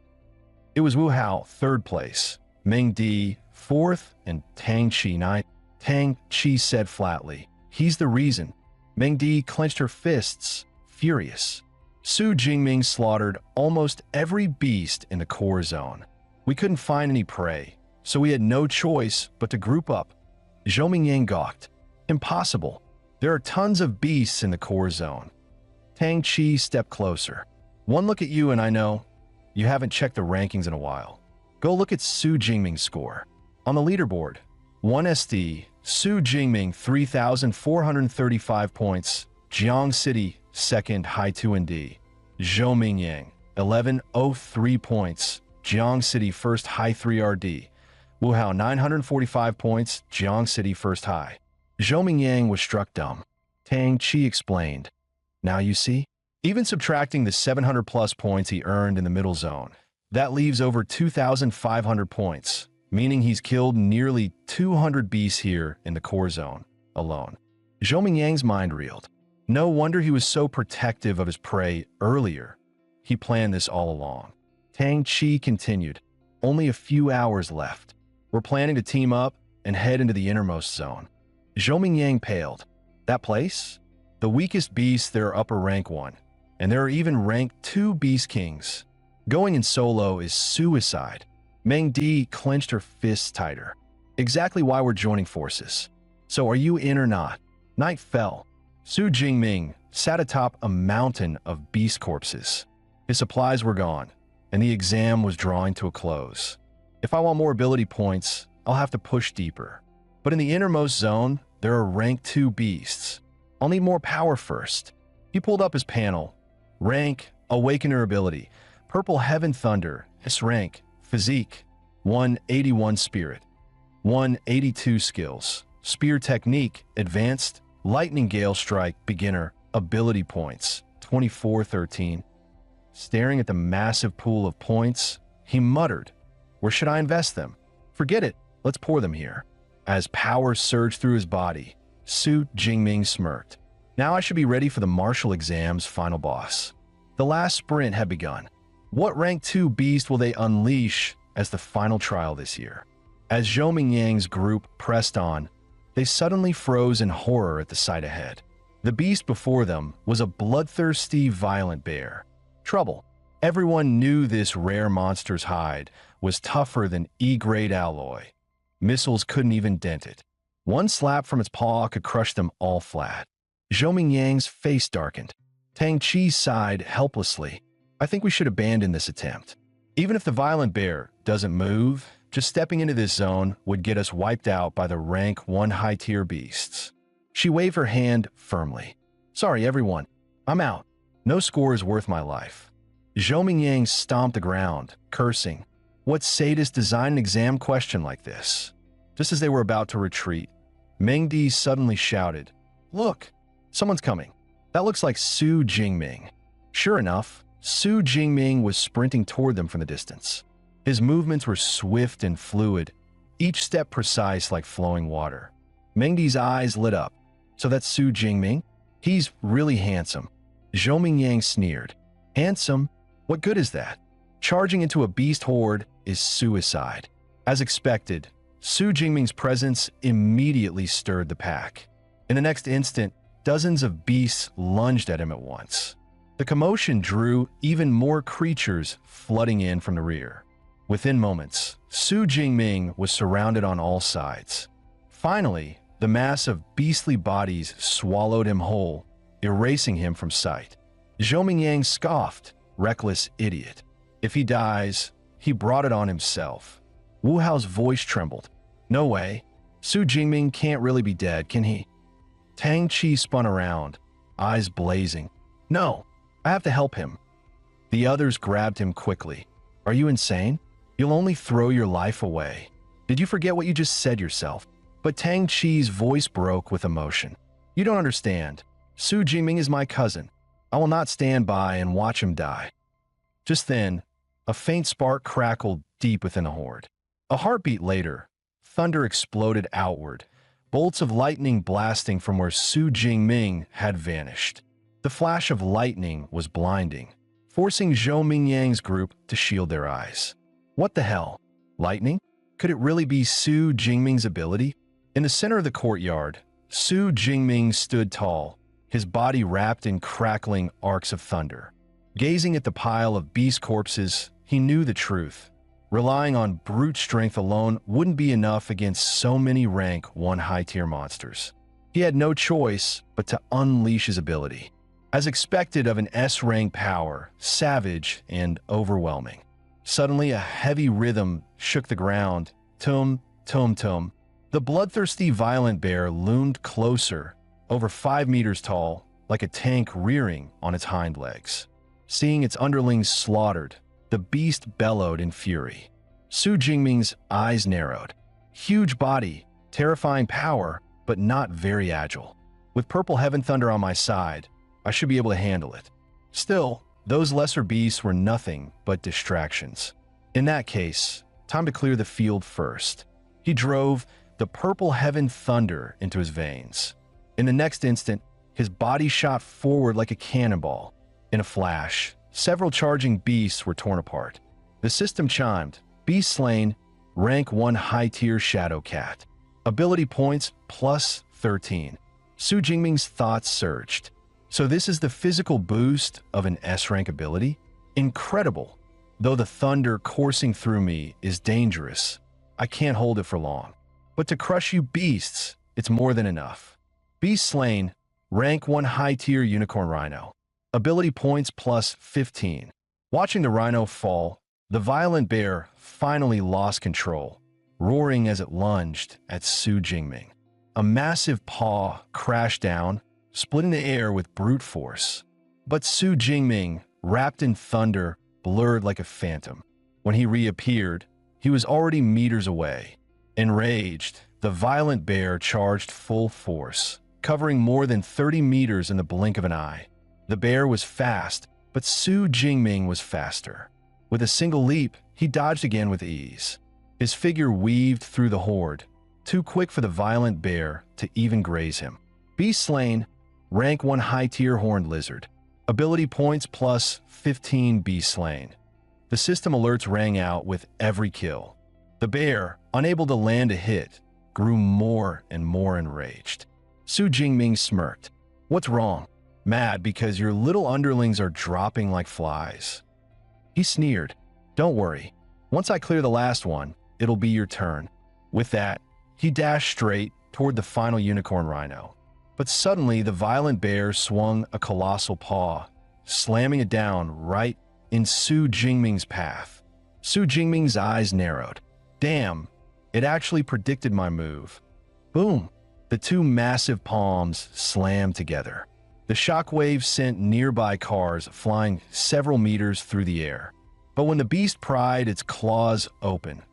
It was Wu Hao, third place, Meng Di, fourth, and Tang Chi ninth. Tang Chi said flatly, he's the reason. Meng Di clenched her fists, furious. Su Jingming slaughtered almost every beast in the core zone. We couldn't find any prey, so we had no choice but to group up. Zhou Mingyang gawked. Impossible. There are tons of beasts in the core zone. Tang Chi stepped closer. One look at you and I know you haven't checked the rankings in a while. Go look at Su Jingming's score. On the leaderboard, 1SD, Su Jingming 3,435 points, Jiang City, second, high 2ND. Zhou Mingyang, 1,103 points, Jiang City, first, high 3RD. Wu Hao, 945 points, Jiang City, first, high. Zhou Mingyang was struck dumb. Tang Chi explained. Now you see? Even subtracting the 700 plus points he earned in the middle zone, that leaves over 2,500 points, meaning he's killed nearly 200 beasts here in the core zone alone. Zhou Mingyang's mind reeled. No wonder he was so protective of his prey earlier. He planned this all along. Tang Chi continued. Only a few hours left. We're planning to team up and head into the innermost zone. Zhou Mingyang paled. That place? The weakest beasts there are upper rank 1, and there are even rank 2 beast kings. Going in solo is suicide. Meng Di clenched her fists tighter. Exactly why we're joining forces. So are you in or not? Night fell. Su Jingming sat atop a mountain of beast corpses. His supplies were gone, and the exam was drawing to a close. If I want more ability points, I'll have to push deeper. But in the innermost zone, there are rank 2 beasts. I'll need more power first. He pulled up his panel. Rank, Awakener ability, Purple Heaven Thunder, S rank, Physique, 181 Spirit, 182 Skills, Spear Technique, Advanced, Lightning Gale Strike, Beginner, Ability Points, 2413. Staring at the massive pool of points, he muttered, "Where should I invest them? Forget it, let's pour them here." As power surged through his body, Su Jingming smirked. Now I should be ready for the martial exam's final boss. The last sprint had begun. What rank 2 beast will they unleash as the final trial this year? As Zhou Mingyang's group pressed on, they suddenly froze in horror at the sight ahead. The beast before them was a bloodthirsty, violent bear. Trouble. Everyone knew this rare monster's hide was tougher than E-grade alloy. Missiles couldn't even dent it. One slap from its paw could crush them all flat. Zhou Mingyang's face darkened. Tang Chi sighed helplessly. "I think we should abandon this attempt. Even if the violent bear doesn't move, just stepping into this zone would get us wiped out by the rank 1 high-tier beasts." She waved her hand firmly. "Sorry, everyone. I'm out. No score is worth my life." Zhou Mingyang stomped the ground, cursing. What sadist designed an exam question like this? Just as they were about to retreat, Meng Di suddenly shouted, "Look, someone's coming. That looks like Su Jingming." Sure enough, Su Jingming was sprinting toward them from the distance. His movements were swift and fluid, each step precise like flowing water. Meng Di's eyes lit up. "So that's Su Jingming? He's really handsome." Zhou Mingyang sneered. "Handsome? What good is that? Charging into a beast horde is suicide." As expected, Su Jingming's presence immediately stirred the pack. In the next instant, dozens of beasts lunged at him at once. The commotion drew even more creatures flooding in from the rear. Within moments, Su Jingming was surrounded on all sides. Finally, the mass of beastly bodies swallowed him whole, erasing him from sight. Zhou Mingyang scoffed, "Reckless idiot. If he dies, he brought it on himself." Wu Hao's voice trembled. "No way. Su Jingming can't really be dead, can he?" Tang Chi spun around, eyes blazing. "No, I have to help him." The others grabbed him quickly. "Are you insane? You'll only throw your life away. Did you forget what you just said yourself?" But Tang Chi's voice broke with emotion. "You don't understand. Su Jingming is my cousin. I will not stand by and watch him die." Just then, a faint spark crackled deep within the horde. A heartbeat later, thunder exploded outward, bolts of lightning blasting from where Su Jingming had vanished. The flash of lightning was blinding, forcing Zhou Mingyang's group to shield their eyes. What the hell? Lightning? Could it really be Su Jingming's ability? In the center of the courtyard, Su Jingming stood tall, his body wrapped in crackling arcs of thunder. Gazing at the pile of beast corpses, he knew the truth. Relying on brute strength alone wouldn't be enough against so many rank 1 high-tier monsters. He had no choice but to unleash his ability. As expected of an S-rank power, savage and overwhelming. Suddenly, a heavy rhythm shook the ground. Tum, tum, tum. The bloodthirsty violent bear loomed closer, over 5 meters tall, like a tank rearing on its hind legs. Seeing its underlings slaughtered, the beast bellowed in fury. Su Jingming's eyes narrowed. Huge body, terrifying power, but not very agile. With Purple Heaven Thunder on my side, I should be able to handle it. Still, those lesser beasts were nothing but distractions. In that case, time to clear the field first. He drove the Purple Heaven Thunder into his veins. In the next instant, his body shot forward like a cannonball. In a flash, several charging beasts were torn apart. The system chimed. Beast slain, rank 1 high-tier Shadow Cat. Ability points plus 13. Su Jingming's thoughts surged. So this is the physical boost of an S-rank ability? Incredible. Though the thunder coursing through me is dangerous, I can't hold it for long. But to crush you beasts, it's more than enough. Beast slain, rank 1 high-tier Unicorn Rhino. Ability points plus 15. Watching the rhino fall, The violent bear finally lost control, roaring as it lunged at Su Jingming. A massive paw crashed down, splitting the air with brute force. But Su Jingming, wrapped in thunder, blurred like a phantom. When he reappeared, he was already meters away. Enraged, the violent bear charged full force, covering more than 30 meters in the blink of an eye. The bear was fast, but Su Jingming was faster. With a single leap, he dodged again with ease. His figure weaved through the horde, too quick for the violent bear to even graze him. Beast slain, rank 1 high-tier horned lizard. Ability points plus 15 beast slain. The system alerts rang out with every kill. The bear, unable to land a hit, grew more and more enraged. Su Jingming smirked. "What's wrong?" "Mad because your little underlings are dropping like flies." He sneered. "Don't worry. Once I clear the last one, it'll be your turn." With that, he dashed straight toward the final unicorn rhino. But suddenly, the violent bear swung a colossal paw, slamming it down right in Su Jingming's path. Su Jingming's eyes narrowed. Damn, it actually predicted my move. Boom! The two massive palms slammed together. The shockwave sent nearby cars flying several meters through the air. But when the beast pried its claws open,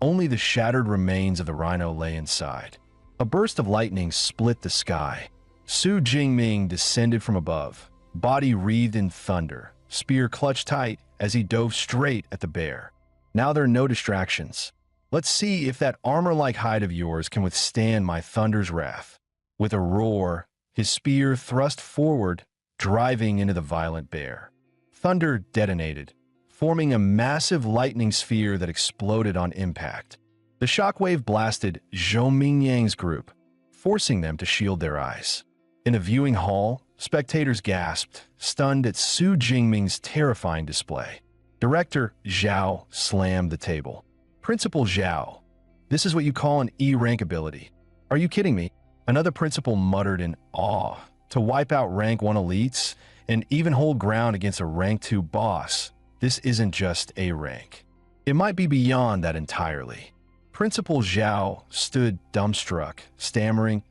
only the shattered remains of the rhino lay inside. A burst of lightning split the sky. Su Jingming descended from above, body wreathed in thunder, spear clutched tight as he dove straight at the bear. Now there are no distractions. Let's see if that armor-like hide of yours can withstand my thunder's wrath. With a roar, his spear thrust forward, driving into the violent bear. Thunder detonated, forming a massive lightning sphere that exploded on impact. The shockwave blasted Zhou Mingyang's group, forcing them to shield their eyes. In a viewing hall, spectators gasped, stunned at Su Jingming's terrifying display. Director Zhao slammed the table. "Principal Zhao, this is what you call an E-rank ability. Are you kidding me?" Another principal muttered in awe. To wipe out rank 1 elites and even hold ground against a rank 2 boss, this isn't just a rank. It might be beyond that entirely. Principal Zhao stood dumbstruck, stammering,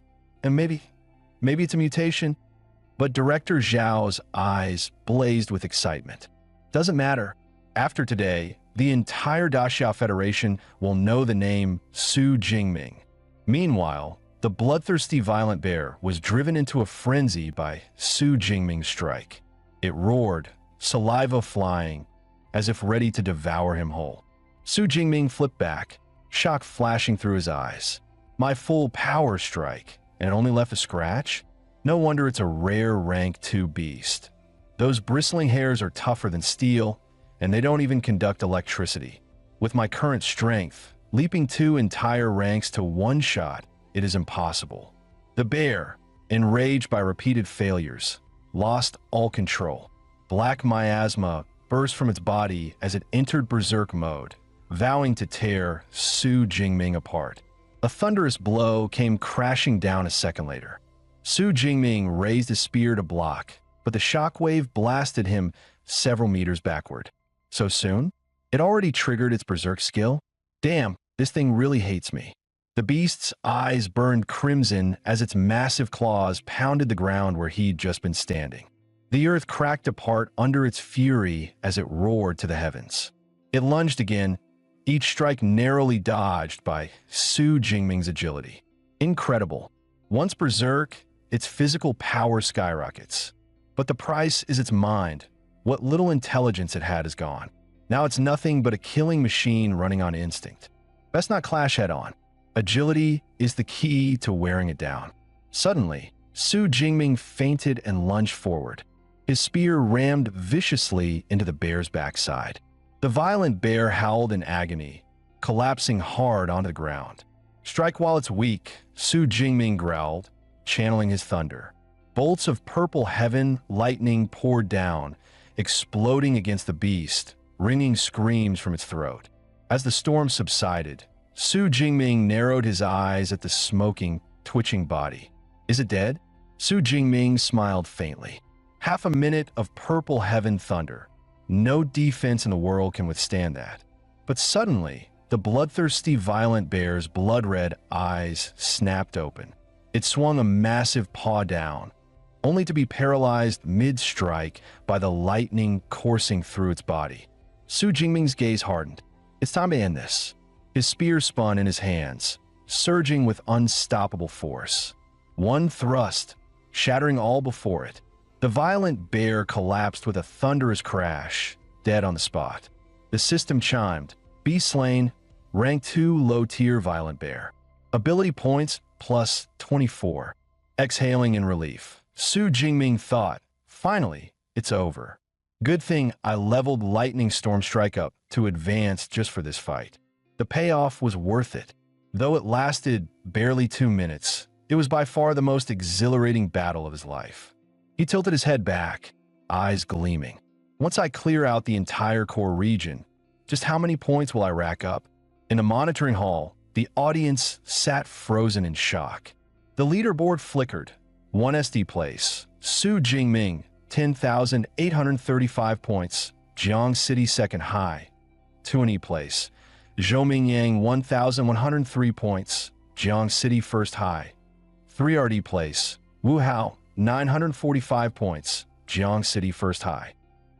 and maybe it's a mutation. But Director Zhao's eyes blazed with excitement. Doesn't matter. After today, the entire Daxia Federation will know the name Su Jingming. Meanwhile, the bloodthirsty violent bear was driven into a frenzy by Su Jingming's strike. It roared, saliva flying, as if ready to devour him whole. Su Jingming flipped back, shock flashing through his eyes. My full power strike, and it only left a scratch? No wonder it's a rare rank 2 beast. Those bristling hairs are tougher than steel, and they don't even conduct electricity. With my current strength, leaping 2 entire ranks to one shot, it is impossible. The bear, enraged by repeated failures, lost all control. Black miasma burst from its body as it entered berserk mode, vowing to tear Su Jingming apart. A thunderous blow came crashing down a second later. Su Jingming raised his spear to block, but the shockwave blasted him several meters backward. So soon? It already triggered its berserk skill? Damn, this thing really hates me. The beast's eyes burned crimson as its massive claws pounded the ground where he'd just been standing. The earth cracked apart under its fury as it roared to the heavens. It lunged again, each strike narrowly dodged by Su Jingming's agility. Incredible. Once berserk, its physical power skyrockets. But the price is its mind. What little intelligence it had is gone. Now it's nothing but a killing machine running on instinct. Best not clash head-on. Agility is the key to wearing it down. Suddenly, Su Jingming feinted and lunged forward. His spear rammed viciously into the bear's backside. The violent bear howled in agony, collapsing hard onto the ground. "Strike while it's weak," Su Jingming growled, channeling his thunder. Bolts of purple heaven lightning poured down, exploding against the beast, ringing screams from its throat. As the storm subsided, Su Jingming narrowed his eyes at the smoking, twitching body. "Is it dead?" Su Jingming smiled faintly. Half a minute of purple heaven thunder, No defense in the world can withstand that. But suddenly, the bloodthirsty violent bear's blood-red eyes snapped open. It swung a massive paw down, only to be paralyzed mid-strike by the lightning coursing through its body. Su Jingming's gaze hardened. It's time to end this. His spear spun in his hands, surging with unstoppable force. One thrust, shattering all before it. The violent bear collapsed with a thunderous crash, dead on the spot. The system chimed. Beast slain, rank 2 low-tier violent bear. Ability points plus 24. Exhaling in relief, Su Jingming thought, finally, it's over. Good thing I leveled Lightning Storm Strike up to advance just for this fight. The payoff was worth it. Though it lasted barely 2 minutes, it was by far the most exhilarating battle of his life. He tilted his head back, eyes gleaming. Once I clear out the entire core region, just how many points will I rack up? In the monitoring hall, the audience sat frozen in shock. The leaderboard flickered. 1 SD place, Su Jingming, 10,835 points, Jiang City second high. 2 E place, Zhou Mingyang, 1,103 points, Jiang City first high. 3 RD place, Wu Hao, 945 points, Jiang City first high.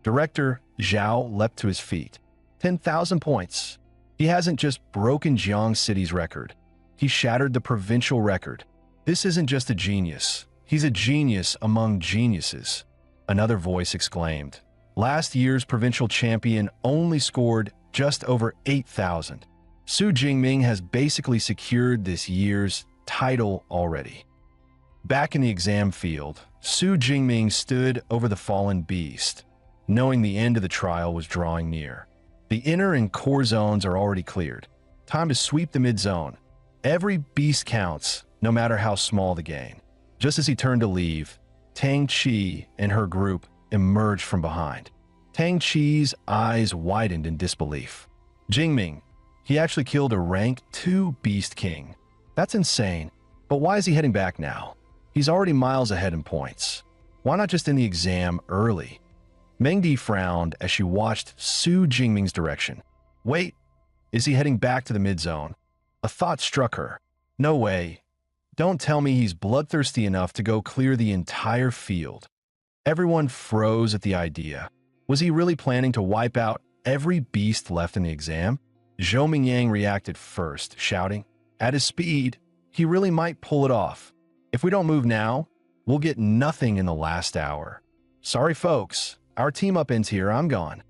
Director Zhao leapt to his feet. 10,000 points. He hasn't just broken Jiang City's record. He shattered the provincial record. This isn't just a genius. He's a genius among geniuses. Another voice exclaimed. Last year's provincial champion only scored just over 8,000. Su Jingming has basically secured this year's title already. Back in the exam field, Su Jingming stood over the fallen beast, knowing the end of the trial was drawing near. The inner and core zones are already cleared. Time to sweep the mid-zone. Every beast counts, no matter how small the gain. Just as he turned to leave, Tang Chi and her group emerged from behind. Tang Chi's eyes widened in disbelief. Jingming, he actually killed a rank 2 beast king. That's insane, but why is he heading back now? He's already miles ahead in points. Why not just end the exam early? Mengdi frowned as she watched Su Jingming's direction. Wait, is he heading back to the mid-zone? A thought struck her. No way. Don't tell me he's bloodthirsty enough to go clear the entire field. Everyone froze at the idea. Was he really planning to wipe out every beast left in the exam? Zhou Mingyang reacted first, shouting, at his speed, he really might pull it off. If we don't move now, we'll get nothing in the last hour. Sorry folks, our team up ends here, I'm gone.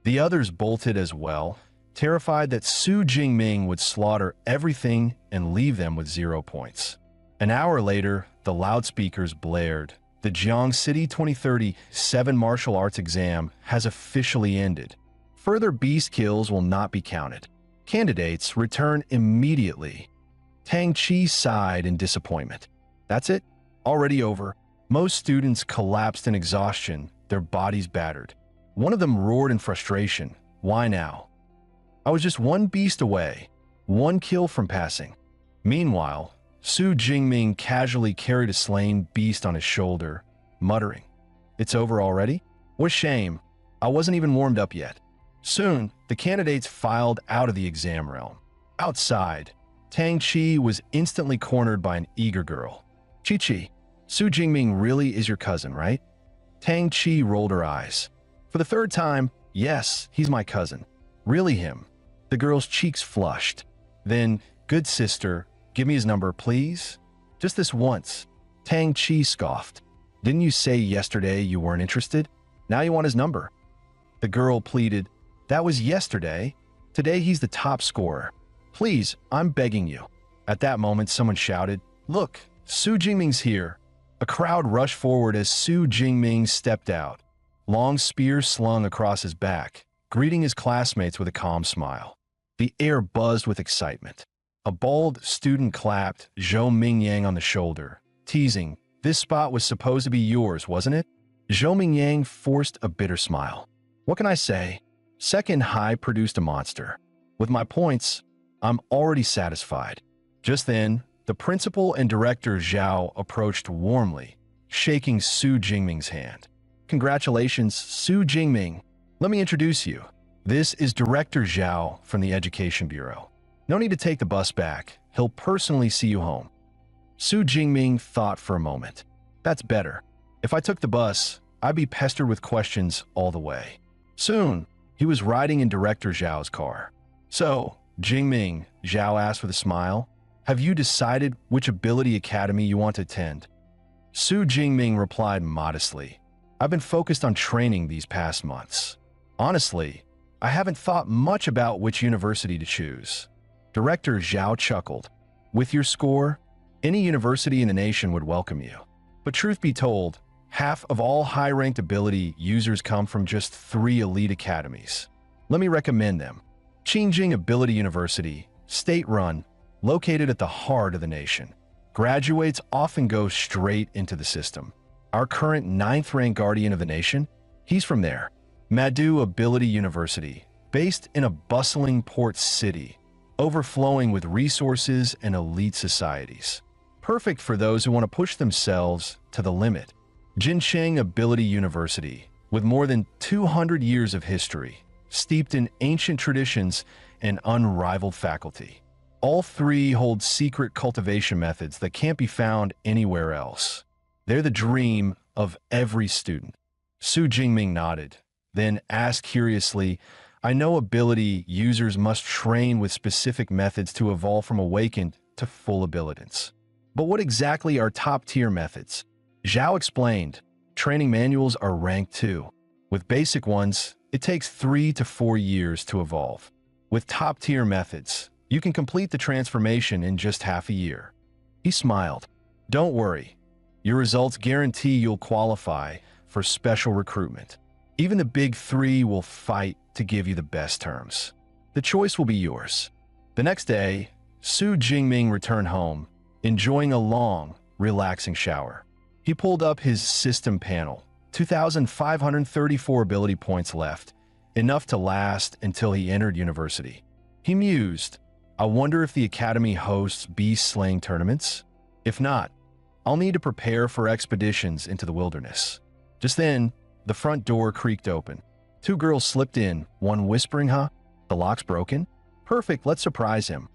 The others bolted as well, terrified that Su Jingming would slaughter everything and leave them with 0 points. An hour later, the loudspeakers blared. The Jiang City 2030 7 martial arts exam has officially ended. Further beast kills will not be counted. Candidates return immediately. Tang Chi sighed in disappointment. That's it? Already over. Most students collapsed in exhaustion, their bodies battered. One of them roared in frustration. Why now? I was just 1 beast away, 1 kill from passing. Meanwhile, Su Jingming casually carried a slain beast on his shoulder, muttering, It's over already? What a shame. I wasn't even warmed up yet. Soon, the candidates filed out of the exam realm. Outside, Tang Chi was instantly cornered by an eager girl. Chi, Su Jingming really is your cousin, right? Tang Chi rolled her eyes. For the 3rd time, yes, he's my cousin. Really him. The girl's cheeks flushed. Then, good sister, give me his number, please? Just this once. Tang Chi scoffed. Didn't you say yesterday you weren't interested? Now you want his number. The girl pleaded, That was yesterday. Today he's the top scorer. Please, I'm begging you. At that moment, someone shouted, Look, Su Jingming's here. A crowd rushed forward as Su Jingming stepped out, long spear slung across his back, greeting his classmates with a calm smile. The air buzzed with excitement. A bald student clapped Zhou Mingyang on the shoulder, teasing, This spot was supposed to be yours, wasn't it? Zhou Mingyang forced a bitter smile. What can I say? Second high produced a monster. With my points, I'm already satisfied. Just then, the principal and director Zhao approached warmly, shaking Su Jingming's hand. Congratulations, Su Jingming. Let me introduce you. This is Director Zhao from the Education Bureau. No need to take the bus back. He'll personally see you home. Su Jingming thought for a moment. That's better. If I took the bus, I'd be pestered with questions all the way. Soon, he was riding in Director Zhao's car. So, Jingming, Zhao asked with a smile, have you decided which ability academy you want to attend? Su Jingming replied modestly, I've been focused on training these past months. Honestly, I haven't thought much about which university to choose. Director Zhao chuckled. With your score, any university in the nation would welcome you. But truth be told, half of all high-ranked ability users come from just 3 elite academies. Let me recommend them. Qingjing Ability University, state-run, located at the heart of the nation. Graduates often go straight into the system. Our current 9th-ranked guardian of the nation, he's from there. Madu Ability University, based in a bustling port city, overflowing with resources and elite societies. Perfect for those who want to push themselves to the limit. Jinsheng Ability University, with more than 200 years of history, steeped in ancient traditions and unrivaled faculty. All 3 hold secret cultivation methods that can't be found anywhere else. They're the dream of every student. Su Jingming nodded, then asked curiously, I know ability users must train with specific methods to evolve from awakened to full abilitants. But what exactly are top-tier methods? Zhao explained, training manuals are ranked too. With basic ones, it takes 3 to 4 years to evolve. With top-tier methods, you can complete the transformation in just half a year. He smiled. Don't worry. Your results guarantee you'll qualify for special recruitment. Even the big 3 will fight to give you the best terms. The choice will be yours. The next day, Su Jingming returned home, enjoying a long, relaxing shower. He pulled up his system panel, 2,534 ability points left, enough to last until he entered university. He mused, I wonder if the academy hosts beast-slaying tournaments? If not, I'll need to prepare for expeditions into the wilderness. Just then, the front door creaked open. 2 girls slipped in, one whispering, the lock's broken? Perfect, let's surprise him.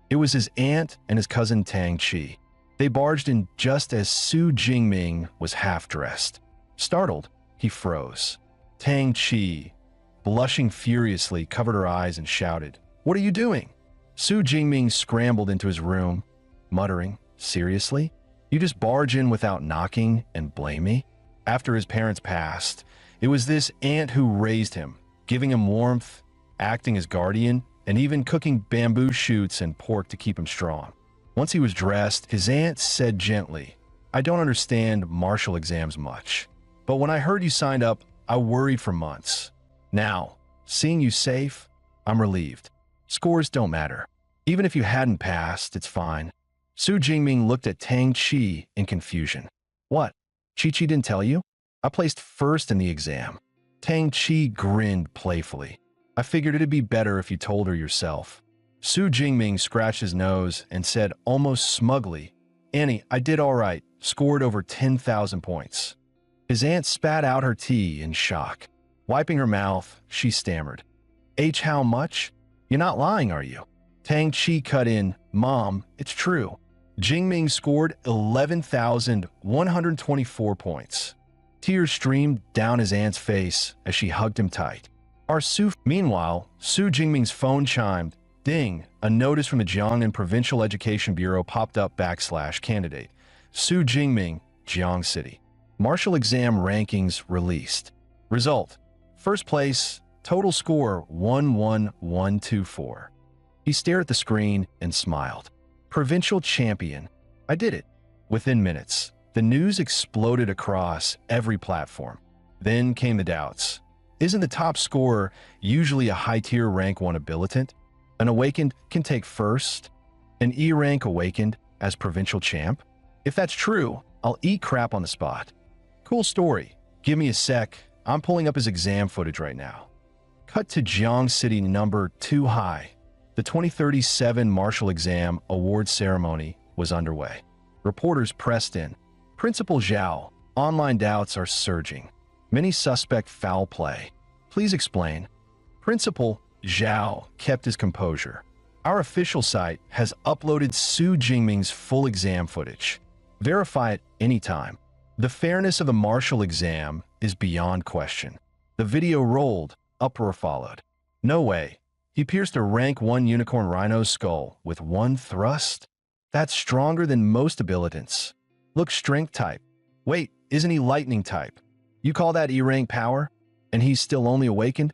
It was his aunt and his cousin Tang Chi. They barged in just as Su Jingming was half-dressed. Startled, he froze. Tang Chi, blushing furiously, covered her eyes and shouted, What are you doing? Su Jingming scrambled into his room, muttering, Seriously? You just barge in without knocking and blame me? After his parents passed, it was this aunt who raised him, giving him warmth, acting as guardian, and even cooking bamboo shoots and pork to keep him strong. Once he was dressed, his aunt said gently, I don't understand martial exams much, but when I heard you signed up, I worried for months. Now, seeing you safe, I'm relieved. Scores don't matter. Even if you hadn't passed, it's fine. Su Jingming looked at Tang Chi in confusion. What? Chi-Chi didn't tell you? I placed first in the exam. Tang Chi grinned playfully. I figured it'd be better if you told her yourself. Su Jingming scratched his nose and said almost smugly, Annie, I did all right, scored over 10,000 points. His aunt spat out her tea in shock. Wiping her mouth, she stammered. How much? You're not lying, are you? Tang Chi cut in, Mom, it's true. Jingming scored 11,124 points. Tears streamed down his aunt's face as she hugged him tight. Meanwhile, Su Jingming's phone chimed. Ding, a notice from the Jiangnan Provincial Education Bureau popped up / candidate. Su Jingming, Jiang City. Martial exam rankings released. Result, first place, total score 11124. He stared at the screen and smiled. Provincial champion. I did it. Within minutes, the news exploded across every platform. Then came the doubts. Isn't the top scorer usually a high-tier rank 1 abilitant? An awakened can take first, an E-rank awakened as provincial champ? If that's true, I'll eat crap on the spot. Cool story. Give me a sec. I'm pulling up his exam footage right now. Cut to Jiang City number 2 high. The 2037 Martial Exam Award Ceremony was underway. Reporters pressed in. Principal Zhao, online doubts are surging. Many suspect foul play. Please explain. Principal Zhao kept his composure. Our official site has uploaded Su Jingming's full exam footage. Verify it anytime. The fairness of the martial exam is beyond question. The video rolled, uproar followed. No way. He pierced a rank 1 unicorn rhino's skull with one thrust? That's stronger than most abilitants. Look, strength type. Wait, isn't he lightning type? You call that E-rank power? And he's still only awakened?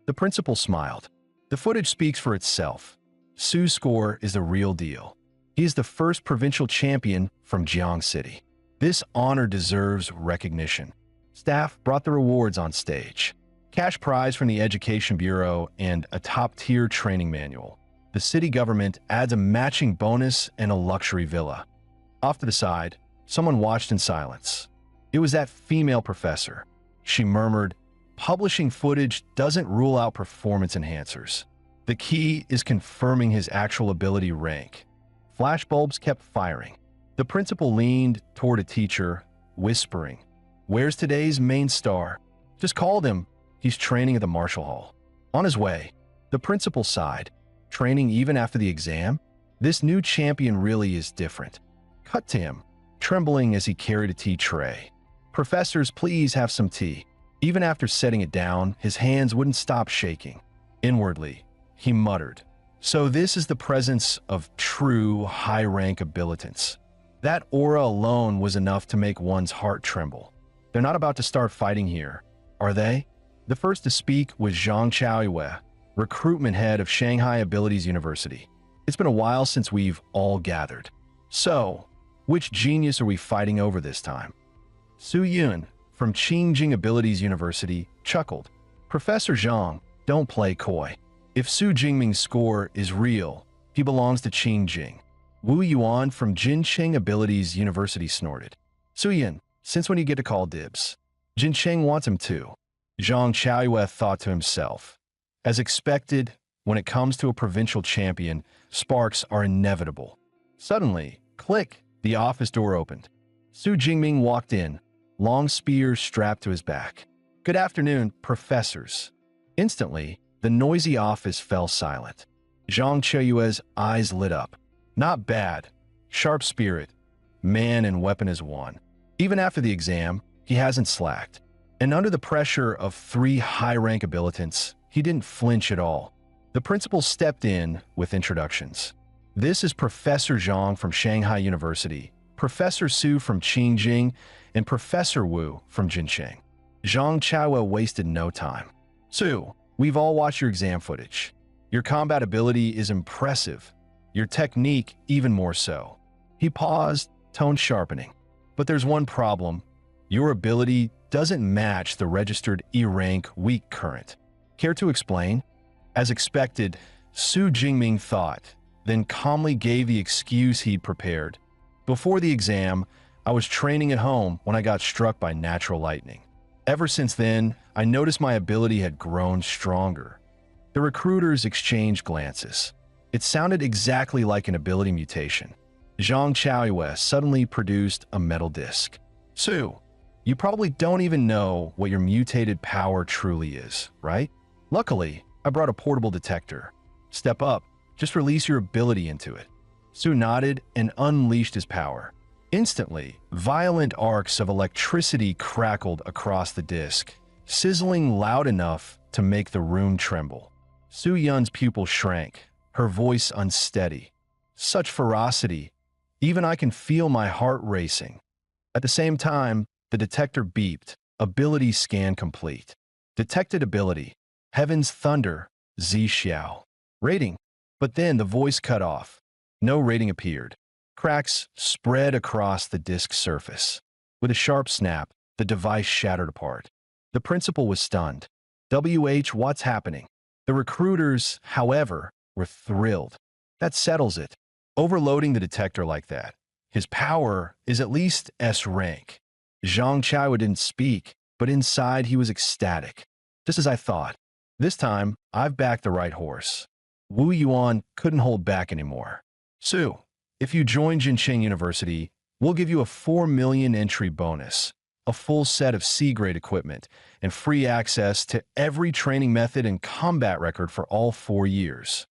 The principal smiled. The footage speaks for itself. Su's score is the real deal. He is the first provincial champion from Jiang City. This honor deserves recognition. Staff brought the rewards on stage. Cash prize from the Education Bureau and a top-tier training manual. The city government adds a matching bonus and a luxury villa. Off to the side, someone watched in silence. It was that female professor. She murmured, "Publishing footage doesn't rule out performance enhancers. The key is confirming his actual ability rank." Flashbulbs kept firing. The principal leaned toward a teacher, whispering, "Where's today's main star? Just called him. He's training at the martial hall." On his way, the principal sighed. Training even after the exam? This new champion really is different. Cut to him, trembling as he carried a tea tray. "Professors, please have some tea." Even after setting it down, his hands wouldn't stop shaking. Inwardly, he muttered, "So this is the presence of true high-rank abilitants." That aura alone was enough to make one's heart tremble. They're not about to start fighting here, are they? The first to speak was Zhang Chaoyue, recruitment head of Shanghai Abilities University. "It's been a while since we've all gathered. So, which genius are we fighting over this time?" Su Yun, from Qingjing Abilities University, chuckled. "Professor Zhang, don't play coy. If Su Jingming's score is real, he belongs to Qingjing." Wu Yuan from Jincheng Abilities University snorted. "Su Yun, since when do you get to call dibs?" "Jincheng wants him too." Zhang Chaoyue thought to himself. As expected, when it comes to a provincial champion, sparks are inevitable. Suddenly, click, the office door opened. Su Jingming walked in, long spear strapped to his back. "Good afternoon, professors." Instantly, the noisy office fell silent. Zhang Chaoyue's eyes lit up. Not bad. Sharp spirit. Man and weapon as one. Even after the exam, he hasn't slacked. And under the pressure of 3 high-rank abilitants, he didn't flinch at all. The principal stepped in with introductions. "This is Professor Zhang from Shanghai University, Professor Su from Qingjing, and Professor Wu from Jincheng." Zhang Chaoyue wasted no time. "Su, we've all watched your exam footage. Your combat ability is impressive. Your technique even more so." He paused, tone sharpening. "But there's one problem. Your ability doesn't match the registered E-rank weak current. Care to explain?" As expected, Su Jingming thought, then calmly gave the excuse he'd prepared. "Before the exam, I was training at home when I got struck by natural lightning. Ever since then, I noticed my ability had grown stronger." The recruiters exchanged glances. It sounded exactly like an ability mutation. Zhang Chaoyue suddenly produced a metal disc. "Su, you probably don't even know what your mutated power truly is, right? Luckily, I brought a portable detector. Step up, just release your ability into it." Su nodded and unleashed his power. Instantly, violent arcs of electricity crackled across the disc, sizzling loud enough to make the room tremble. Su Yun's pupil shrank, her voice unsteady. "Such ferocity. Even I can feel my heart racing." At the same time, the detector beeped. Ability scan complete. Detected ability. Heaven's Thunder, Z Xiao. Rating. But then the voice cut off. No rating appeared. Cracks spread across the disk's surface. With a sharp snap, the device shattered apart. The principal was stunned. What's happening?" The recruiters, however, were thrilled. That settles it. Overloading the detector like that. His power is at least S rank. Zhang Chaoyue didn't speak, but inside he was ecstatic. "Just as I thought. This time, I've backed the right horse." Wu Yuan couldn't hold back anymore. "Su, if you join Jincheng University, we'll give you a 4 million entry bonus. a full set of C-grade equipment, and free access to every training method and combat record for all 4 years.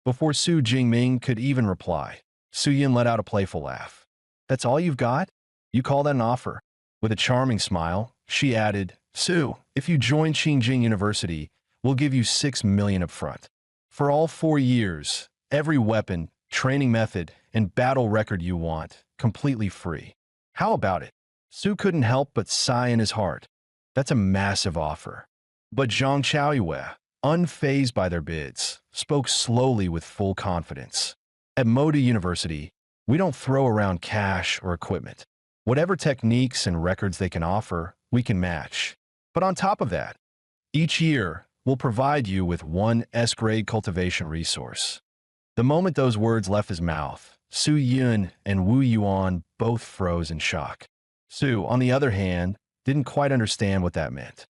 Before Su Jingming could even reply, Su Yin let out a playful laugh. That's all you've got? You call that an offer? With a charming smile, she added, Su, if you join Qingjing University, we'll give you 6 million up front. For all 4 years, every weapon, training method, and battle record you want, completely free. How about it? Su couldn't help but sigh in his heart. That's a massive offer. But Zhang Chaoyue, unfazed by their bids, spoke slowly with full confidence. At Moda University, we don't throw around cash or equipment. Whatever techniques and records they can offer, we can match. But on top of that, each year, we'll provide you with 1 S-grade cultivation resource. The moment those words left his mouth, Su Yun and Wu Yuan both froze in shock. Su, on the other hand, didn't quite understand what that meant.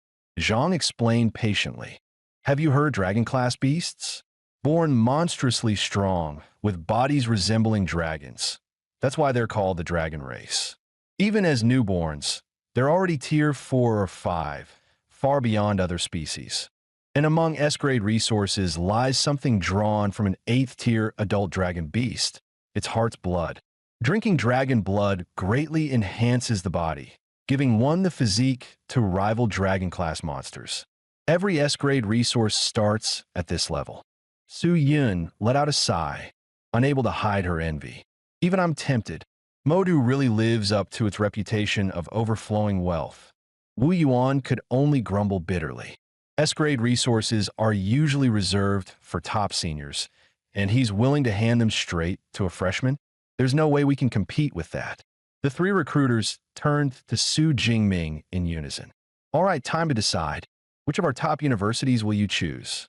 Zhang explained patiently. Have you heard dragon-class beasts? Born monstrously strong, with bodies resembling dragons. That's why they're called the dragon race. Even as newborns, they're already tier 4 or 5, far beyond other species. And among S-grade resources lies something drawn from an 8th-tier adult dragon beast. It's heart's blood. Drinking dragon blood greatly enhances the body, giving one the physique to rival dragon-class monsters. Every S-grade resource starts at this level. Su Yun let out a sigh, unable to hide her envy. Even I'm tempted. Modu really lives up to its reputation of overflowing wealth. Wu Yuan could only grumble bitterly. S-grade resources are usually reserved for top seniors, and he's willing to hand them straight to a freshman? There's no way we can compete with that. The 3 recruiters turned to Su Jingming in unison. All right, time to decide. Which of our top universities will you choose?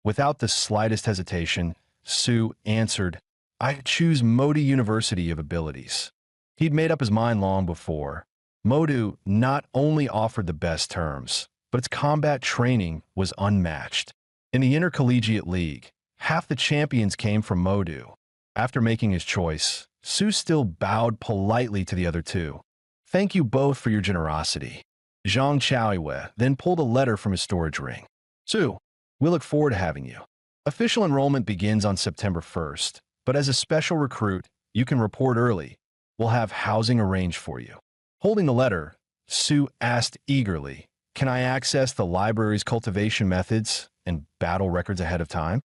Without the slightest hesitation, Su answered, I choose Modu University of Abilities. He'd made up his mind long before. Modu not only offered the best terms, but its combat training was unmatched. In the Intercollegiate League, half the champions came from Modu. After making his choice, Su still bowed politely to the other 2. Thank you both for your generosity. Zhang Chaoyue then pulled a letter from his storage ring. Su, we look forward to having you. Official enrollment begins on September 1st, but as a special recruit, you can report early. We'll have housing arranged for you. Holding the letter, Su asked eagerly, Can I access the library's cultivation methods and battle records ahead of time?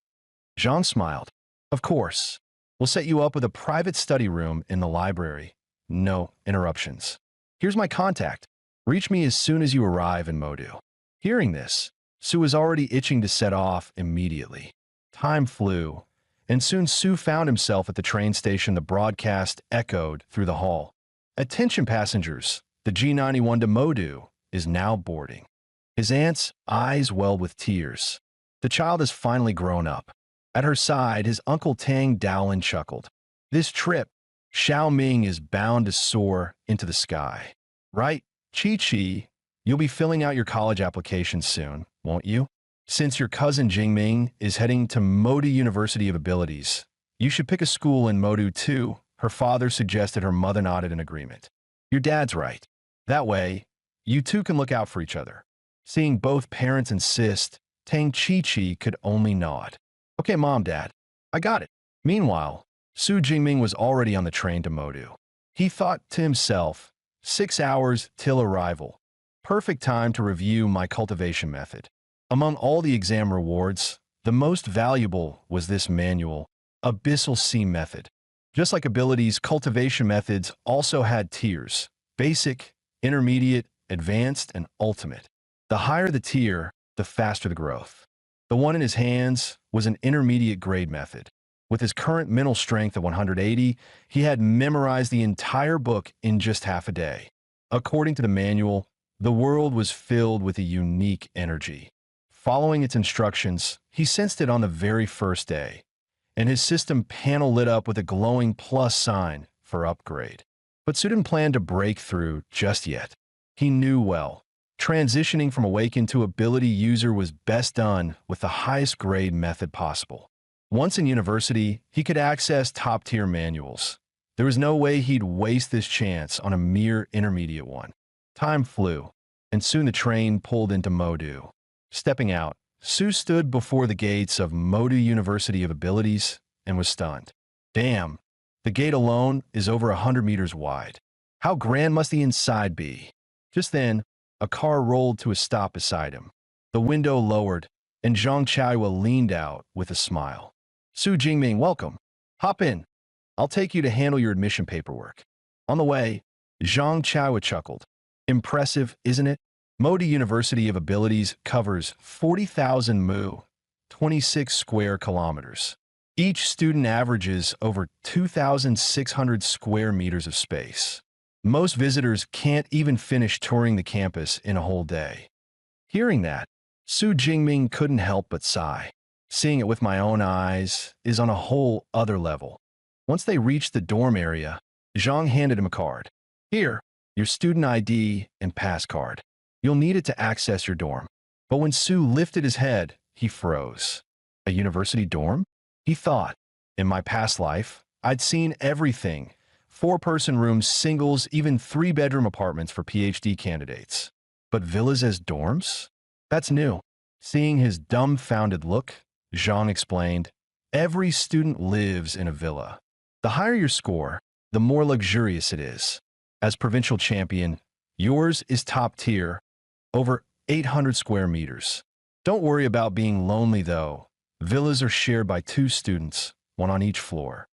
Zhang smiled. Of course. We'll set you up with a private study room in the library. No interruptions. Here's my contact. Reach me as soon as you arrive in Modu. Hearing this, Su was already itching to set off immediately. Time flew, and soon Su found himself at the train station. The broadcast echoed through the hall. Attention passengers, the G91 to Modu is now boarding. His aunt's eyes welled with tears. The child has finally grown up. At her side, his uncle Tang Dowlin chuckled. This trip, Xiao Ming is bound to soar into the sky. Right, Chi-Chi, you'll be filling out your college application soon, won't you? Since your cousin Jingming is heading to Modu University of Abilities, you should pick a school in Modu too. Her father suggested. Her mother nodded in agreement. Your dad's right. That way, you two can look out for each other. Seeing both parents insist, Tang Chi-Chi could only nod. Okay, Mom, Dad, I got it. Meanwhile, Su Jingming was already on the train to Modu. He thought to himself, 6 hours till arrival. Perfect time to review my cultivation method. Among all the exam rewards, the most valuable was this manual, Abyssal Sea Method. Just like abilities, cultivation methods also had tiers: basic, intermediate, advanced, and ultimate. The higher the tier, the faster the growth. The one in his hands was an intermediate grade method. With his current mental strength of 180, he had memorized the entire book in just half a day. According to the manual, the world was filled with a unique energy. Following its instructions, he sensed it on the very first day, and his system panel lit up with a glowing plus sign for upgrade. But Su didn't plan to break through just yet. He knew well, transitioning from Awakened to Ability user was best done with the highest grade method possible. Once in university, he could access top-tier manuals. There was no way he'd waste this chance on a mere intermediate one. Time flew, and soon the train pulled into Modu. Stepping out, Su stood before the gates of Modu University of Abilities and was stunned. Damn, the gate alone is over 100 meters wide. How grand must the inside be? Just then, a car rolled to a stop beside him. The window lowered, and Zhang Chaiwa leaned out with a smile. Su Jingming, welcome. Hop in. I'll take you to handle your admission paperwork. On the way, Zhang Chaiwa chuckled. Impressive, isn't it? Modi University of Abilities covers 40,000 mu, 26 square kilometers. Each student averages over 2,600 square meters of space. Most visitors can't even finish touring the campus in a whole day. Hearing that, Su Jingming couldn't help but sigh. Seeing it with my own eyes is on a whole other level. Once they reached the dorm area, Zhang handed him a card. Here, your student ID and pass card. You'll need it to access your dorm. But when Su lifted his head, he froze. A university dorm? He thought. In my past life, I'd seen everything. 4-person rooms, singles, even 3-bedroom apartments for PhD candidates. But villas as dorms? That's new. Seeing his dumbfounded look, Zhang explained, every student lives in a villa. The higher your score, the more luxurious it is. As provincial champion, yours is top tier, over 800 square meters. Don't worry about being lonely though. Villas are shared by 2 students, one on each floor.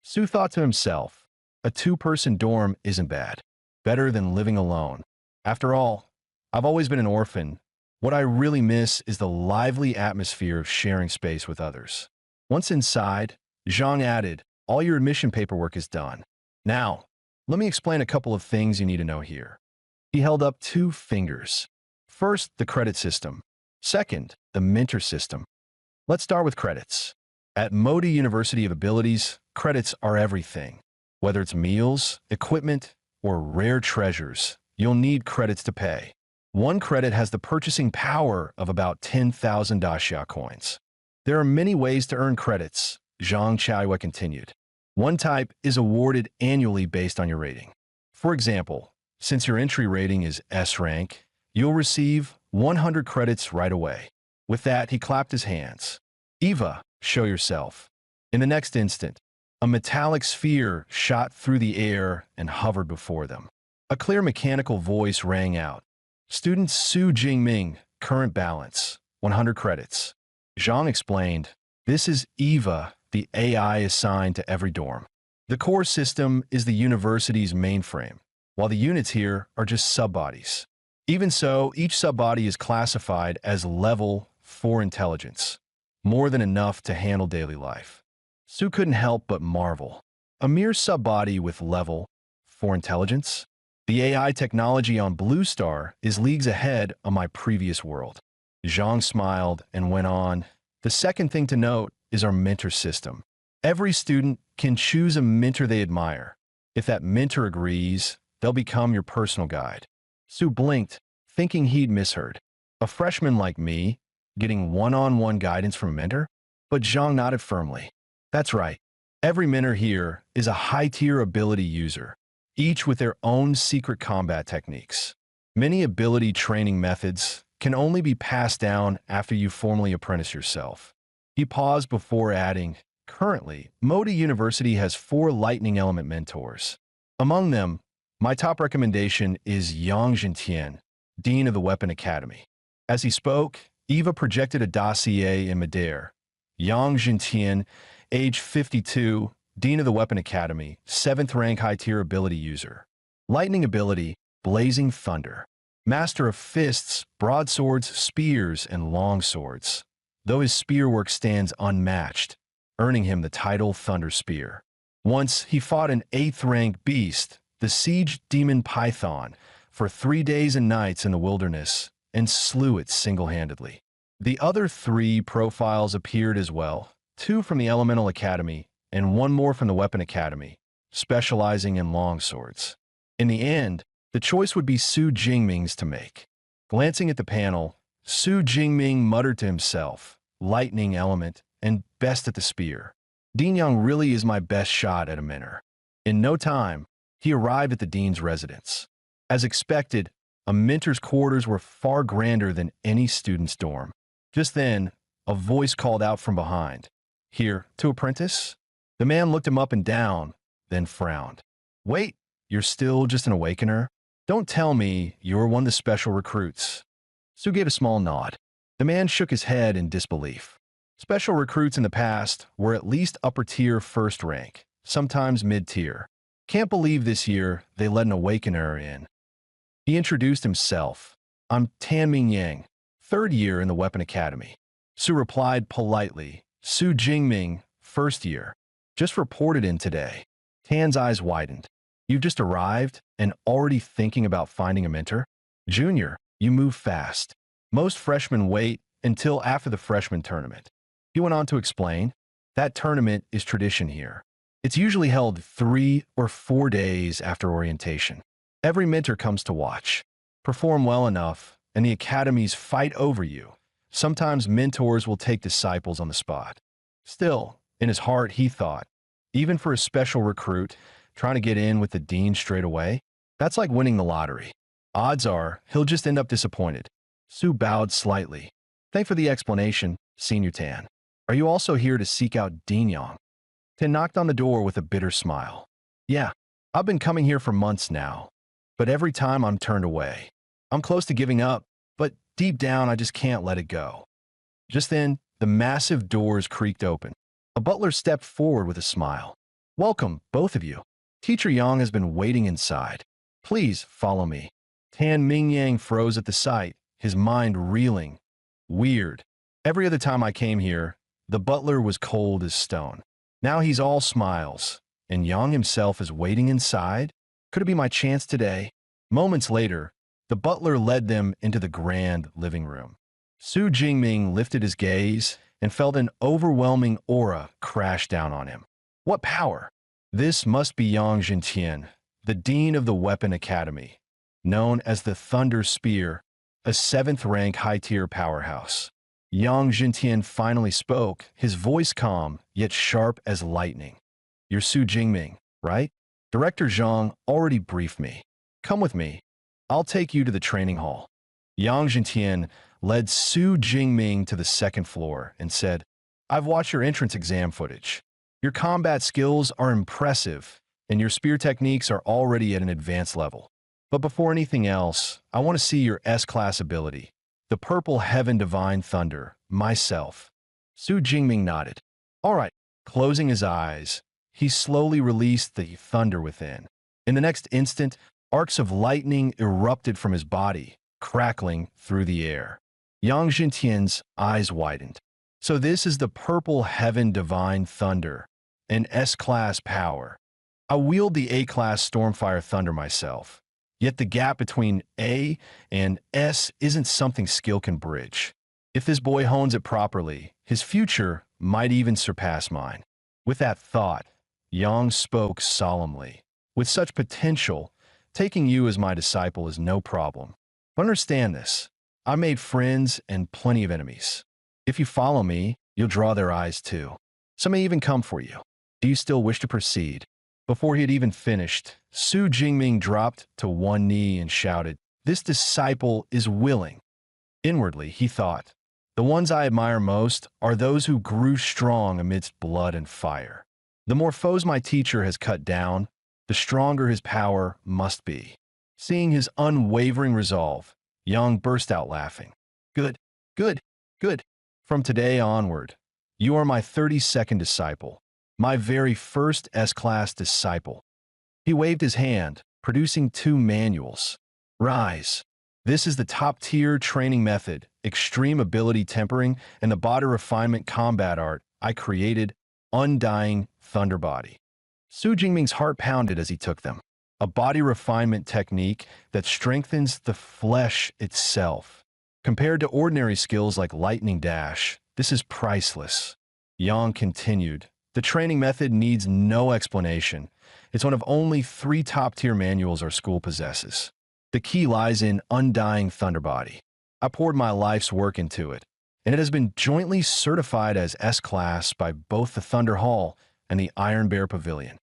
Su thought to himself, a 2-person dorm isn't bad. Better than living alone. After all, I've always been an orphan. What I really miss is the lively atmosphere of sharing space with others. Once inside, Zhang added, all your admission paperwork is done. Now, let me explain a couple of things you need to know here. He held up 2 fingers. First, the credit system. Second, the mentor system. Let's start with credits. At Modi University of Abilities, credits are everything. Whether it's meals, equipment, or rare treasures, you'll need credits to pay. 1 credit has the purchasing power of about 10,000 daxia coins. There are many ways to earn credits, Zhang Chaiwa continued. One type is awarded annually based on your rating. For example, since your entry rating is S rank, you'll receive 100 credits right away. With that, he clapped his hands. Eva, show yourself. In the next instant, a metallic sphere shot through the air and hovered before them. A clear mechanical voice rang out. Student Su Jingming, current balance, 100 credits. Zhang explained, this is Eva, the AI assigned to every dorm. The core system is the university's mainframe, while the units here are just subbodies. Even so, each subbody is classified as level 4 intelligence, more than enough to handle daily life. Su couldn't help but marvel. A mere subbody with level 4 intelligence? The AI technology on Blue Star is leagues ahead of my previous world. Zhang smiled and went on. The second thing to note is our mentor system. Every student can choose a mentor they admire. If that mentor agrees, they'll become your personal guide. Su blinked, thinking he'd misheard. A freshman like me, getting one-on-one guidance from a mentor? But Zhang nodded firmly. That's right. Every mentor here is a high-tier ability user, each with their own secret combat techniques. Many ability training methods can only be passed down after you formally apprentice yourself. He paused before adding, currently, Modi University has 4 lightning element mentors. Among them, my top recommendation is Yang Jintian, Dean of the Weapon Academy. As he spoke, Eva projected a dossier in midair. Yang Jintian, age 52, Dean of the Weapon Academy, 7th rank high-tier ability user. Lightning ability, Blazing Thunder. Master of fists, broadswords, spears, and long swords. Though his spear work stands unmatched, earning him the title Thunder Spear. Once, he fought an 8th rank beast, the Siege Demon Python, for 3 days and nights in the wilderness, and slew it single-handedly. The other 3 profiles appeared as well, 2 from the Elemental Academy, and 1 more from the Weapon Academy, specializing in long swords. In the end, the choice would be Su Jingming's to make. Glancing at the panel, Su Jingming muttered to himself, lightning element, and best at the spear. Dean Yang really is my best shot at a mentor. In no time, he arrived at the dean's residence. As expected, A mentor's quarters were far grander than any student's dorm. Just then, a voice called out from behind. "Here, to apprentice?" The man looked him up and down, then frowned. "Wait, you're still just an awakener? Don't tell me you're one of the special recruits." Sue gave a small nod. The man shook his head in disbelief. Special recruits in the past were at least upper-tier first rank, sometimes mid-tier. Can't believe this year they let an awakener in. He introduced himself. "I'm Tan Ming Yang, third year in the Weapon Academy." Sue replied politely. "Su Jingming, first year. Just reported in today." Tan's eyes widened. "You've just arrived and already thinking about finding a mentor? Junior, you move fast. Most freshmen wait until after the freshman tournament." He went on to explain, "That tournament is tradition here. It's usually held 3 or 4 days after orientation. Every mentor comes to watch. Perform well enough, and the academies fight over you. Sometimes mentors will take disciples on the spot." Still, in his heart, he thought, even for a special recruit, trying to get in with the dean straight away, that's like winning the lottery. Odds are he'll just end up disappointed. Sue bowed slightly. "Thanks for the explanation, Senior Tan. Are you also here to seek out Dean Yang?" Tan knocked on the door with a bitter smile. "Yeah, I've been coming here for months now, but every time I'm turned away. I'm close to giving up, but deep down I just can't let it go." Just then, the massive doors creaked open. A butler stepped forward with a smile. "Welcome, both of you. Teacher Yang has been waiting inside. Please follow me." Tan Ming Yang froze at the sight, his mind reeling. Weird. Every other time I came here, the butler was cold as stone. Now he's all smiles, and Yang himself is waiting inside? Could it be my chance today? Moments later, the butler led them into the grand living room. Su Jingming lifted his gaze and felt an overwhelming aura crash down on him. What power! This must be Yang Jintian, the dean of the Weapon Academy, known as the Thunder Spear, a 7th-rank high-tier powerhouse. Yang Jintian finally spoke, his voice calm, yet sharp as lightning. "You're Su Jingming, right? Director Zhang already briefed me. Come with me. I'll take you to the training hall." Yang Jintian led Su Jingming to the 2nd floor and said, "I've watched your entrance exam footage. Your combat skills are impressive, and your spear techniques are already at an advanced level. But before anything else, I want to see your S-class ability. The Purple Heaven Divine Thunder, myself." Su Jingming nodded. "All right." Closing his eyes, he slowly released the thunder within. In the next instant, arcs of lightning erupted from his body, crackling through the air. Yang Jintian's eyes widened. "So this is the Purple Heaven Divine Thunder, an S-class power. I wield the A-class Stormfire Thunder myself. Yet the gap between A and S isn't something skill can bridge. If this boy hones it properly, his future might even surpass mine." With that thought, Yang spoke solemnly. "With such potential, taking you as my disciple is no problem. But understand this, I made friends and plenty of enemies. If you follow me, you'll draw their eyes too. Some may even come for you. Do you still wish to proceed?" Before he had even finished, Su Jingming dropped to one knee and shouted, "This disciple is willing." Inwardly, he thought, "The ones I admire most are those who grew strong amidst blood and fire. The more foes my teacher has cut down, the stronger his power must be." Seeing his unwavering resolve, Yang burst out laughing. "Good, good, good. From today onward, you are my 32nd disciple. My very first S-class disciple." He waved his hand, producing 2 manuals. "Rise. This is the top-tier training method, extreme ability tempering, and the body refinement combat art I created, Undying Thunder Body." Su Jingming's heart pounded as he took them. A body refinement technique that strengthens the flesh itself. Compared to ordinary skills like Lightning Dash, this is priceless. Yang continued, "The training method needs no explanation. It's one of only 3 top-tier manuals our school possesses. The key lies in Undying Thunder Body. I poured my life's work into it, and it has been jointly certified as S-Class by both the Thunder Hall and the Iron Bear Pavilion."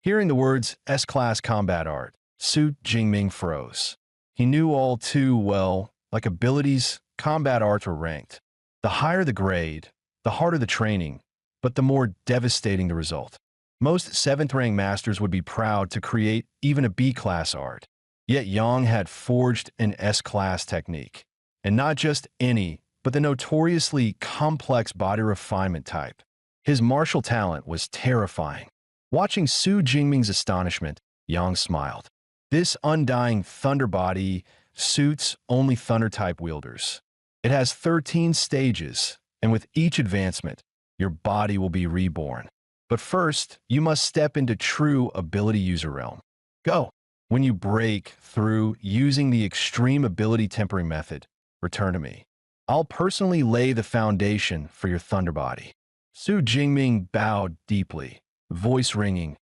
Hearing the words S-Class Combat Art, Su Jingming froze. He knew all too well, like abilities, combat arts were ranked. The higher the grade, the harder the training, but the more devastating the result. Most 7th rank masters would be proud to create even a B-class art. Yet Yang had forged an S-class technique. And not just any, but the notoriously complex body refinement type. His martial talent was terrifying. Watching Su Jingming's astonishment, Yang smiled. This undying thunder body suits only thunder-type wielders. It has 13 stages, and with each advancement, your body will be reborn. But first, you must step into true ability user realm. Go! When you break through using the extreme ability tempering method, return to me. I'll personally lay the foundation for your thunder body. Su Jingming bowed deeply, voice ringing.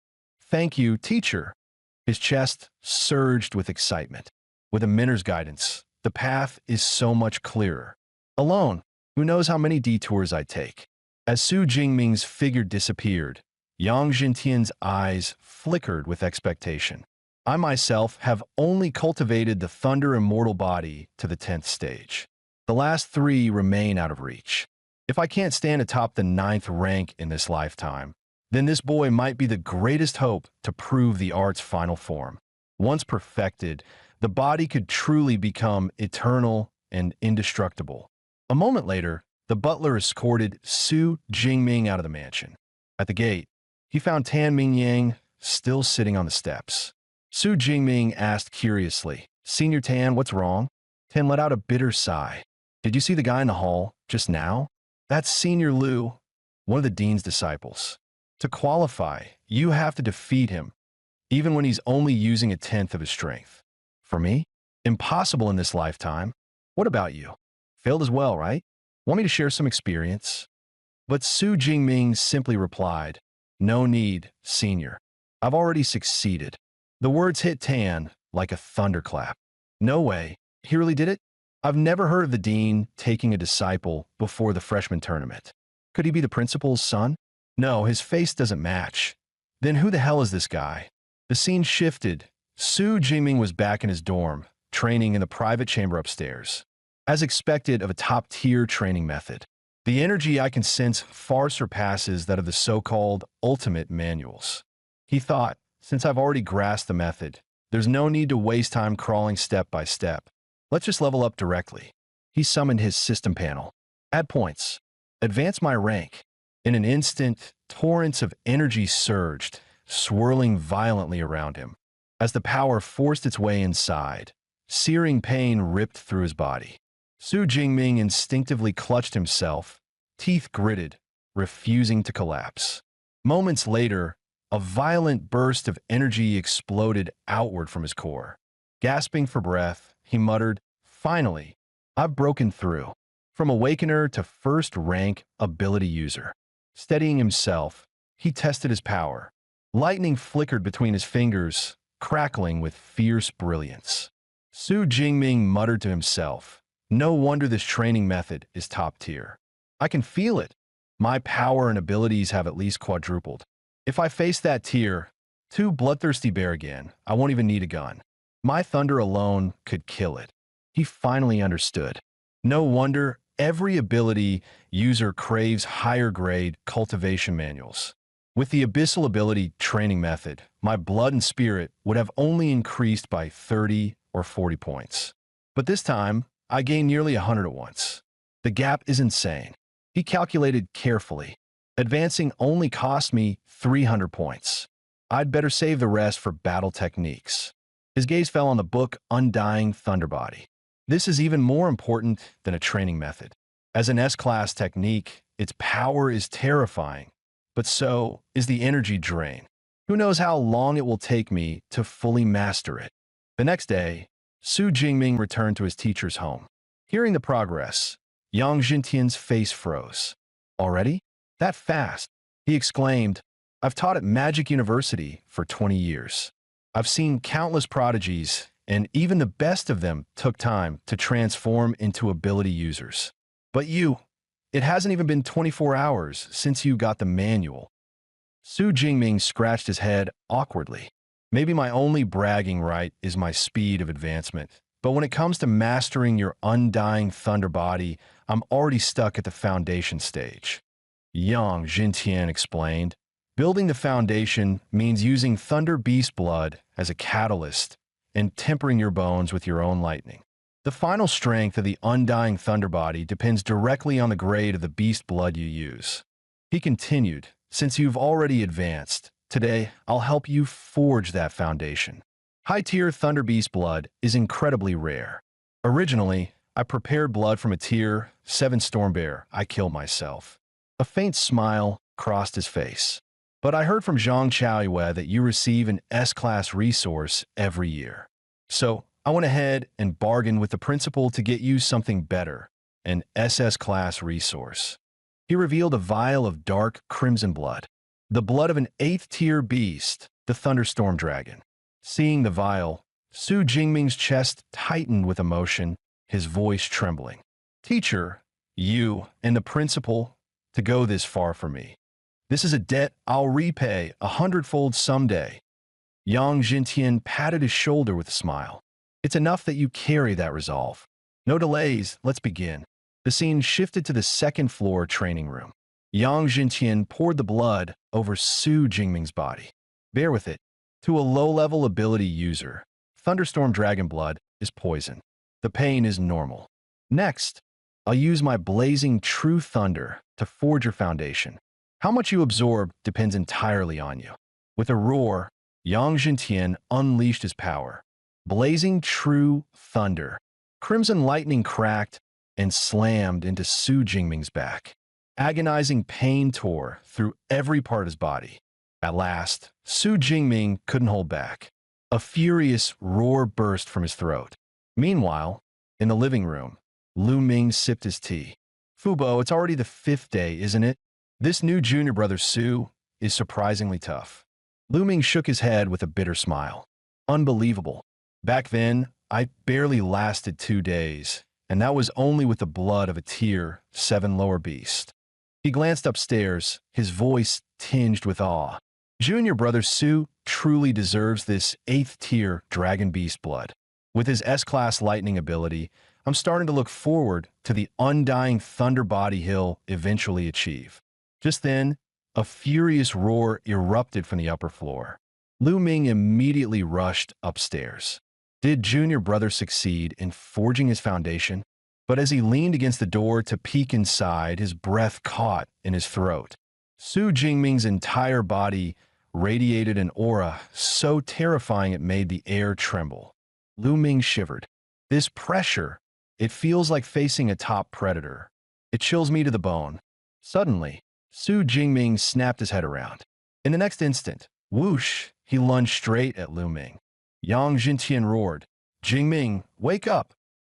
Thank you, teacher. His chest surged with excitement. With a mentor's guidance, the path is so much clearer. Alone, who knows how many detours I take. As Su Jingming's figure disappeared, Yang Jintian's eyes flickered with expectation. I myself have only cultivated the Thunder Immortal body to the 10th stage. The last 3 remain out of reach. If I can't stand atop the 9th rank in this lifetime, then this boy might be the greatest hope to prove the art's final form. Once perfected, the body could truly become eternal and indestructible. A moment later, the butler escorted Su Jingming out of the mansion. At the gate, he found Tan Mingyang still sitting on the steps. Su Jingming asked curiously, "Senior Tan, what's wrong?" Tan let out a bitter sigh. "Did you see the guy in the hall just now? That's Senior Liu, one of the dean's disciples. To qualify, you have to defeat him, even when he's only using 1/10 of his strength. For me? Impossible in this lifetime. What about you? Failed as well, right? Want me to share some experience?" But Su Jingming simply replied, "No need, Senior. I've already succeeded." The words hit Tan like a thunderclap. No way. He really did it? I've never heard of the dean taking a disciple before the freshman tournament. Could he be the principal's son? No, his face doesn't match. Then who the hell is this guy? The scene shifted. Su Jingming was back in his dorm, training in the private chamber upstairs. As expected of a top-tier training method, the energy I can sense far surpasses that of the so-called ultimate manuals. He thought, since I've already grasped the method, there's no need to waste time crawling step by step. Let's just level up directly. He summoned his system panel. Add points. Advance my rank. In an instant, torrents of energy surged, swirling violently around him. As the power forced its way inside, searing pain ripped through his body. Su Jingming instinctively clutched himself, teeth gritted, refusing to collapse. Moments later, a violent burst of energy exploded outward from his core. Gasping for breath, he muttered, "Finally, I've broken through." From Awakener to first-rank ability user. Steadying himself, he tested his power. Lightning flickered between his fingers, crackling with fierce brilliance. Su Jingming muttered to himself, "No wonder this training method is top tier. I can feel it. My power and abilities have at least quadrupled. If I face that tier, 2 bloodthirsty bear again, I won't even need a gun. My thunder alone could kill it." He finally understood. No wonder every ability user craves higher grade cultivation manuals. With the abyssal ability training method, my blood and spirit would have only increased by 30 or 40 points. But this time, I gained nearly 100 at once. The gap is insane. He calculated carefully. Advancing only cost me 300 points. I'd better save the rest for battle techniques. His gaze fell on the book Undying Thunderbody. This is even more important than a training method. As an S-class technique, its power is terrifying, but so is the energy drain. Who knows how long it will take me to fully master it? The next day, Su Jingming returned to his teacher's home. Hearing the progress, Yang Jintian's face froze. "Already? That fast?" he exclaimed. "I've taught at Magic University for 20 years. I've seen countless prodigies, and even the best of them took time to transform into ability users. But it hasn't even been 24 hours since you got the manual." Su Jingming scratched his head awkwardly. Maybe my only bragging right is my speed of advancement, But when it comes to mastering your undying thunder body, I'm already stuck at the foundation stage. Yang Jintian explained. Building the foundation means using Thunder Beast blood as a catalyst and tempering your bones with your own lightning. The final strength of the undying thunder body depends directly on the grade of the beast blood you use. He continued, since you've already advanced, today I'll help you forge that foundation. High-tier Thunder Beast blood is incredibly rare. Originally, I prepared blood from a tier 7 storm bear. I killed myself. A faint smile crossed his face. But I heard from Zhang Chaoyue that you receive an S-class resource every year. So I went ahead and bargained with the principal to get you something better, an SS-class resource. He revealed a vial of dark crimson blood, the blood of an 8th-tier beast, the Thunderstorm Dragon. Seeing the vial, Su Jingming's chest tightened with emotion, his voice trembling. Teacher, you and the principal to go this far for me. This is a debt I'll repay 100-fold someday. Yang Jintian patted his shoulder with a smile. It's enough that you carry that resolve. No delays, let's begin. The scene shifted to the second-floor training room. Yang Jintian poured the blood over Su Jingming's body. Bear with it. To a low-level ability user, Thunderstorm Dragon blood is poison. The pain is normal. Next, I'll use my blazing true thunder to forge your foundation. How much you absorb depends entirely on you. With a roar, Yang Jintian unleashed his power. Blazing true thunder. Crimson lightning cracked and slammed into Su Jingming's back. Agonizing pain tore through every part of his body. At last, Su Jingming couldn't hold back. A furious roar burst from his throat. Meanwhile, in the living room, Lu Ming sipped his tea. Fubo, it's already the 5th day, isn't it? This new junior brother Su is surprisingly tough. Lu Ming shook his head with a bitter smile. Unbelievable. Back then, I barely lasted 2 days, and that was only with the blood of a tier 7 lower beast. He glanced upstairs, his voice tinged with awe. Junior brother Su truly deserves this 8th tier dragon beast blood. With his S-class lightning ability, I'm starting to look forward to the undying thunder body he'll eventually achieve. Just then, a furious roar erupted from the upper floor. Lu Ming immediately rushed upstairs. Did junior brother succeed in forging his foundation? But as he leaned against the door to peek inside, his breath caught in his throat. Su Jingming's entire body radiated an aura so terrifying it made the air tremble. Lu Ming shivered. This pressure, it feels like facing a top predator. It chills me to the bone. Suddenly, Su Jingming snapped his head around. In the next instant, whoosh, he lunged straight at Lu Ming. Yang Jintian roared, "Jingming, wake up!"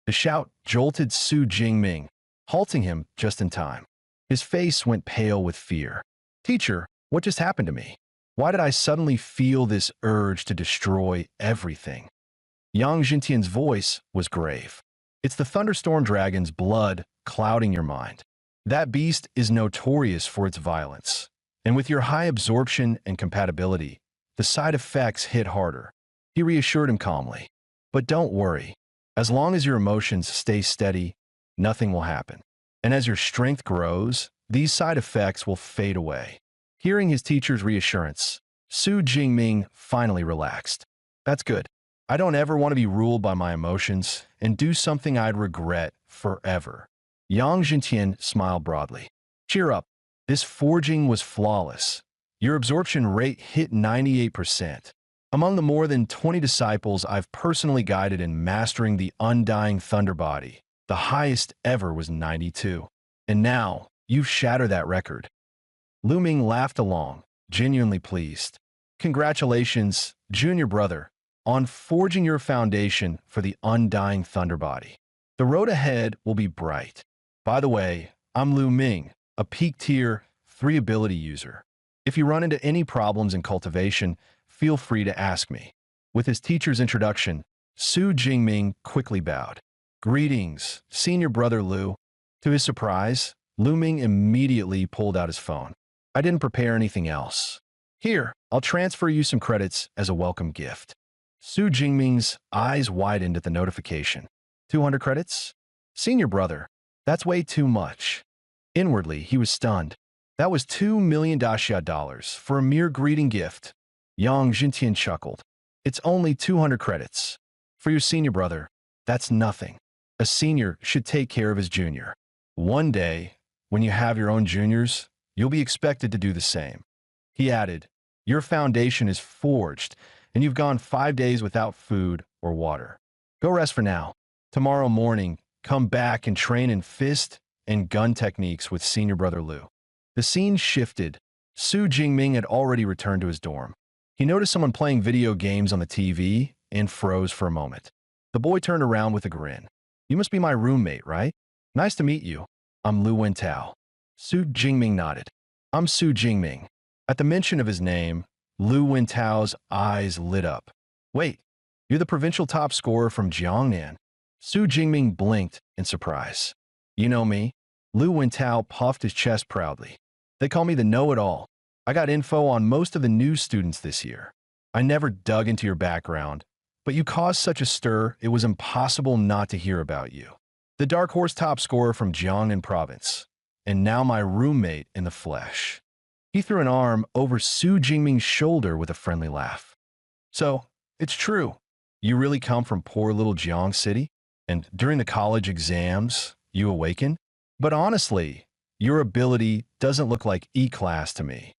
The shout jolted Su Jingming, halting him just in time. His face went pale with fear. "Teacher, what just happened to me? Why did I suddenly feel this urge to destroy everything?" Yang Jintian's voice was grave. "It's the Thunderstorm Dragon's blood clouding your mind. That beast is notorious for its violence, and with your high absorption and compatibility, the side effects hit harder." He reassured him calmly. "But don't worry. As long as your emotions stay steady, nothing will happen. And as your strength grows, these side effects will fade away." Hearing his teacher's reassurance, Su Jingming finally relaxed. "That's good. I don't ever want to be ruled by my emotions and do something I'd regret forever." Yang Jintian smiled broadly. "Cheer up. This forging was flawless. Your absorption rate hit 98%. Among the more than 20 disciples I've personally guided in mastering the undying thunder body, the highest ever was 92. And now, you've shattered that record." Lu Ming laughed along, genuinely pleased. "Congratulations, junior brother, on forging your foundation for the undying thunder body. The road ahead will be bright. By the way, I'm Lu Ming, a peak tier 3 ability user. If you run into any problems in cultivation, feel free to ask me." With his teacher's introduction, Su Jingming quickly bowed. "Greetings, senior brother Lu." To his surprise, Lu Ming immediately pulled out his phone. "I didn't prepare anything else. Here, I'll transfer you some credits as a welcome gift." Su Jingming's eyes widened at the notification. 200 credits? Senior brother, that's way too much. Inwardly, he was stunned. That was 2 million daxia dollars for a mere greeting gift. Yang Jintian chuckled. It's only 200 credits. For your senior brother, that's nothing. A senior should take care of his junior. One day, when you have your own juniors, you'll be expected to do the same. He added, your foundation is forged, and you've gone 5 days without food or water. Go rest for now. Tomorrow morning, come back and train in fist and gun techniques with senior brother Lu. The scene shifted. Su Jingming had already returned to his dorm. He noticed someone playing video games on the TV and froze for a moment. The boy turned around with a grin. You must be my roommate, right? Nice to meet you. I'm Lu Wentao. Su Jingming nodded. I'm Su Jingming. At the mention of his name, Lu Wentao's eyes lit up. Wait, you're the provincial top scorer from Jiangnan. Su Jingming blinked in surprise. You know me? Lu Wentao puffed his chest proudly. They call me the know-it-all. I got info on most of the new students this year. I never dug into your background, but you caused such a stir it was impossible not to hear about you. The Dark Horse top scorer from Jiangnan province, and now my roommate in the flesh. He threw an arm over Su Jingming's shoulder with a friendly laugh. So, it's true. You really come from poor little Jiang City? And during the college exams, you awaken? But honestly, your ability doesn't look like E-class to me.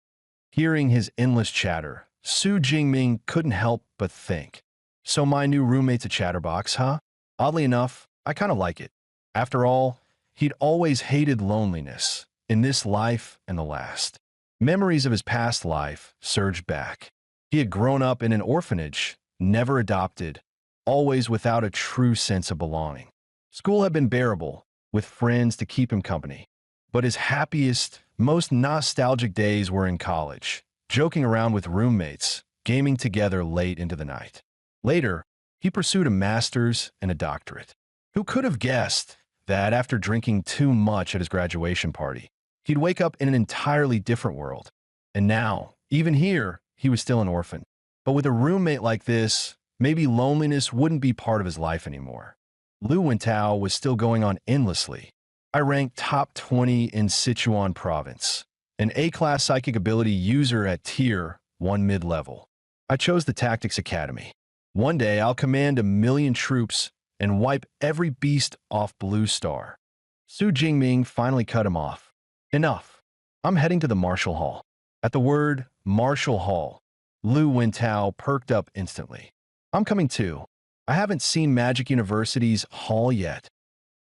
Hearing his endless chatter, Su Jingming couldn't help but think. So my new roommate's a chatterbox, huh? Oddly enough, I kind of like it. After all, he'd always hated loneliness, in this life and the last. Memories of his past life surged back. He had grown up in an orphanage, never adopted, always without a true sense of belonging. School had been bearable, with friends to keep him company. But his happiest, most nostalgic days were in college, joking around with roommates, gaming together late into the night. Later, he pursued a master's and a doctorate. Who could have guessed that after drinking too much at his graduation party, he'd wake up in an entirely different world? And now, even here, he was still an orphan. But with a roommate like this, maybe loneliness wouldn't be part of his life anymore. Lu Wentao was still going on endlessly. I ranked top 20 in Sichuan province, an A-class psychic ability user at Tier 1 mid-level. I chose the Tactics Academy. One day I'll command 1 million troops and wipe every beast off Blue Star. Su Jingming finally cut him off. Enough. I'm heading to the Martial Hall. At the word Martial Hall, Lu Wentao perked up instantly. I'm coming too. I haven't seen Magic University's hall yet.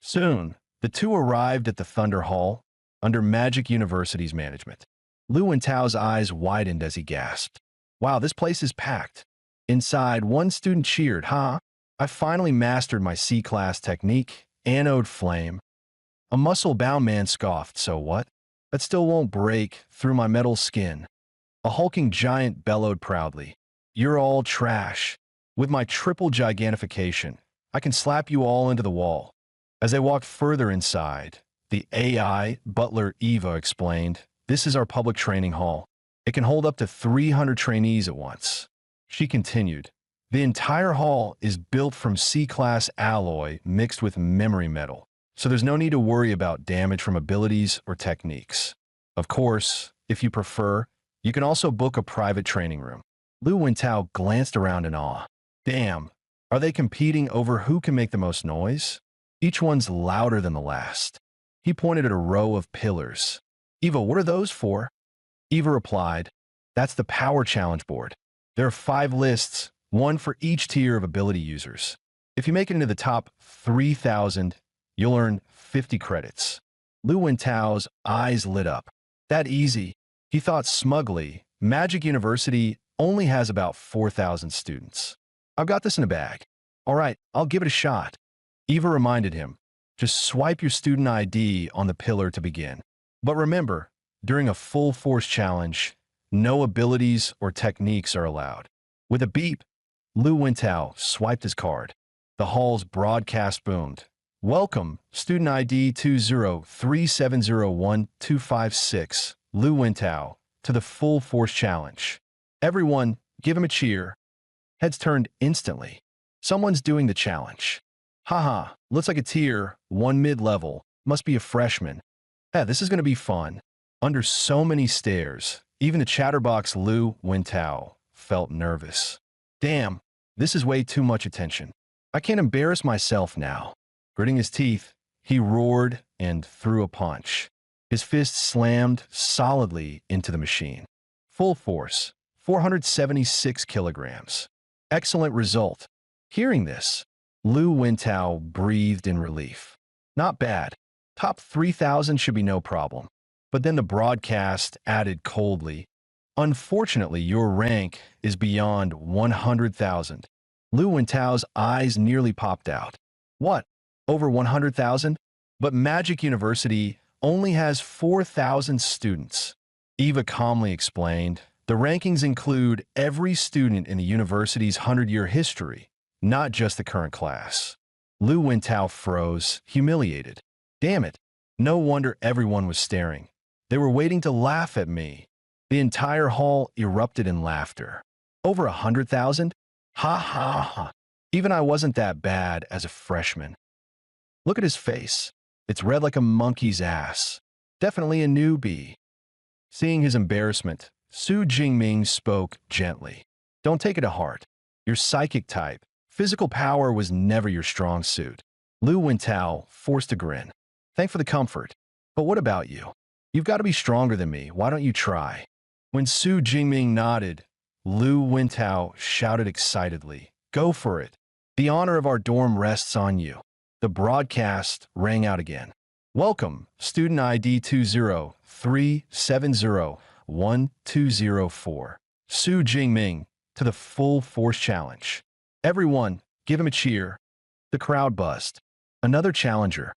Soon, the two arrived at the Thunder Hall, under Magic University's management. Lu Wentao's eyes widened as he gasped. Wow, this place is packed. Inside, one student cheered, huh? I finally mastered my C-class technique, Anode Flame. A muscle-bound man scoffed, so what? That still won't break through my metal skin. A hulking giant bellowed proudly. You're all trash. With my triple gigantification, I can slap you all into the wall. As they walked further inside, the AI butler Eva explained, this is our public training hall. It can hold up to 300 trainees at once. She continued, the entire hall is built from C-class alloy mixed with memory metal, so there's no need to worry about damage from abilities or techniques. Of course, if you prefer, you can also book a private training room. Lu Wentao glanced around in awe. Damn, are they competing over who can make the most noise? Each one's louder than the last. He pointed at a row of pillars. Eva, what are those for? Eva replied, that's the power challenge board. There are 5 lists, one for each tier of ability users. If you make it into the top 3,000, you'll earn 50 credits. Lu Wentao's eyes lit up. That easy. He thought smugly, Magic University only has about 4,000 students. I've got this in a bag. All right, I'll give it a shot. Eva reminded him, just swipe your student ID on the pillar to begin. But remember, during a full force challenge, no abilities or techniques are allowed. With a beep, Lu Wentao swiped his card. The hall's broadcast boomed. Welcome, student ID 203701256, Lu Wentao, to the full force challenge. Everyone, give him a cheer. Heads turned instantly. Someone's doing the challenge. Haha, looks like a tier 1 mid-level. Must be a freshman. Yeah, this is going to be fun. Under so many stares, even the chatterbox Lu Wintao felt nervous. Damn, this is way too much attention. I can't embarrass myself now. Gritting his teeth, he roared and threw a punch. His fist slammed solidly into the machine. Full force, 476 kilograms. Excellent result. Hearing this, Lu Wintao breathed in relief. Not bad. Top 3,000 should be no problem. But then the broadcast added coldly, "Unfortunately, your rank is beyond 100,000. Lu Wintao's eyes nearly popped out. What? Over 100,000? But Magic University only has 4,000 students. Eva calmly explained, the rankings include every student in the university's 100-year history, not just the current class. Lu Wintao froze, humiliated. Damn it. No wonder everyone was staring. They were waiting to laugh at me. The entire hall erupted in laughter. Over 100,000? Ha ha ha. Even I wasn't that bad as a freshman. Look at his face. It's red like a monkey's ass. Definitely a newbie. Seeing his embarrassment, Su Jingming spoke gently. Don't take it to heart. You're psychic type. Physical power was never your strong suit. Lu Wintao forced a grin. Thanks for the comfort. But what about you? You've got to be stronger than me. Why don't you try? When Su Jingming nodded, Lu Wintao shouted excitedly, Go for it. The honor of our dorm rests on you. The broadcast rang out again. Welcome, student ID 203701204. Su Jingming, to the full force challenge. Everyone, give him a cheer. The crowd buzzed. Another challenger.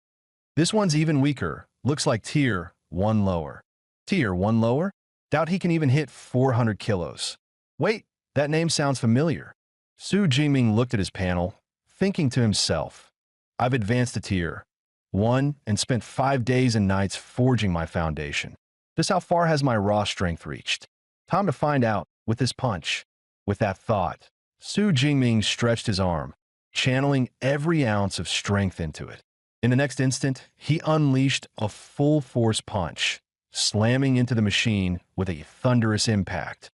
This one's even weaker. Looks like tier 1 lower. Tier 1 lower? Doubt he can even hit 400 kilos. Wait, that name sounds familiar. Su Jingming looked at his panel, thinking to himself, I've advanced a tier 1 and spent 5 days and nights forging my foundation. Just how far has my raw strength reached? Time to find out with this punch. With that thought, Su Jingming stretched his arm, channeling every ounce of strength into it. In the next instant, he unleashed a full-force punch, slamming into the machine with a thunderous impact.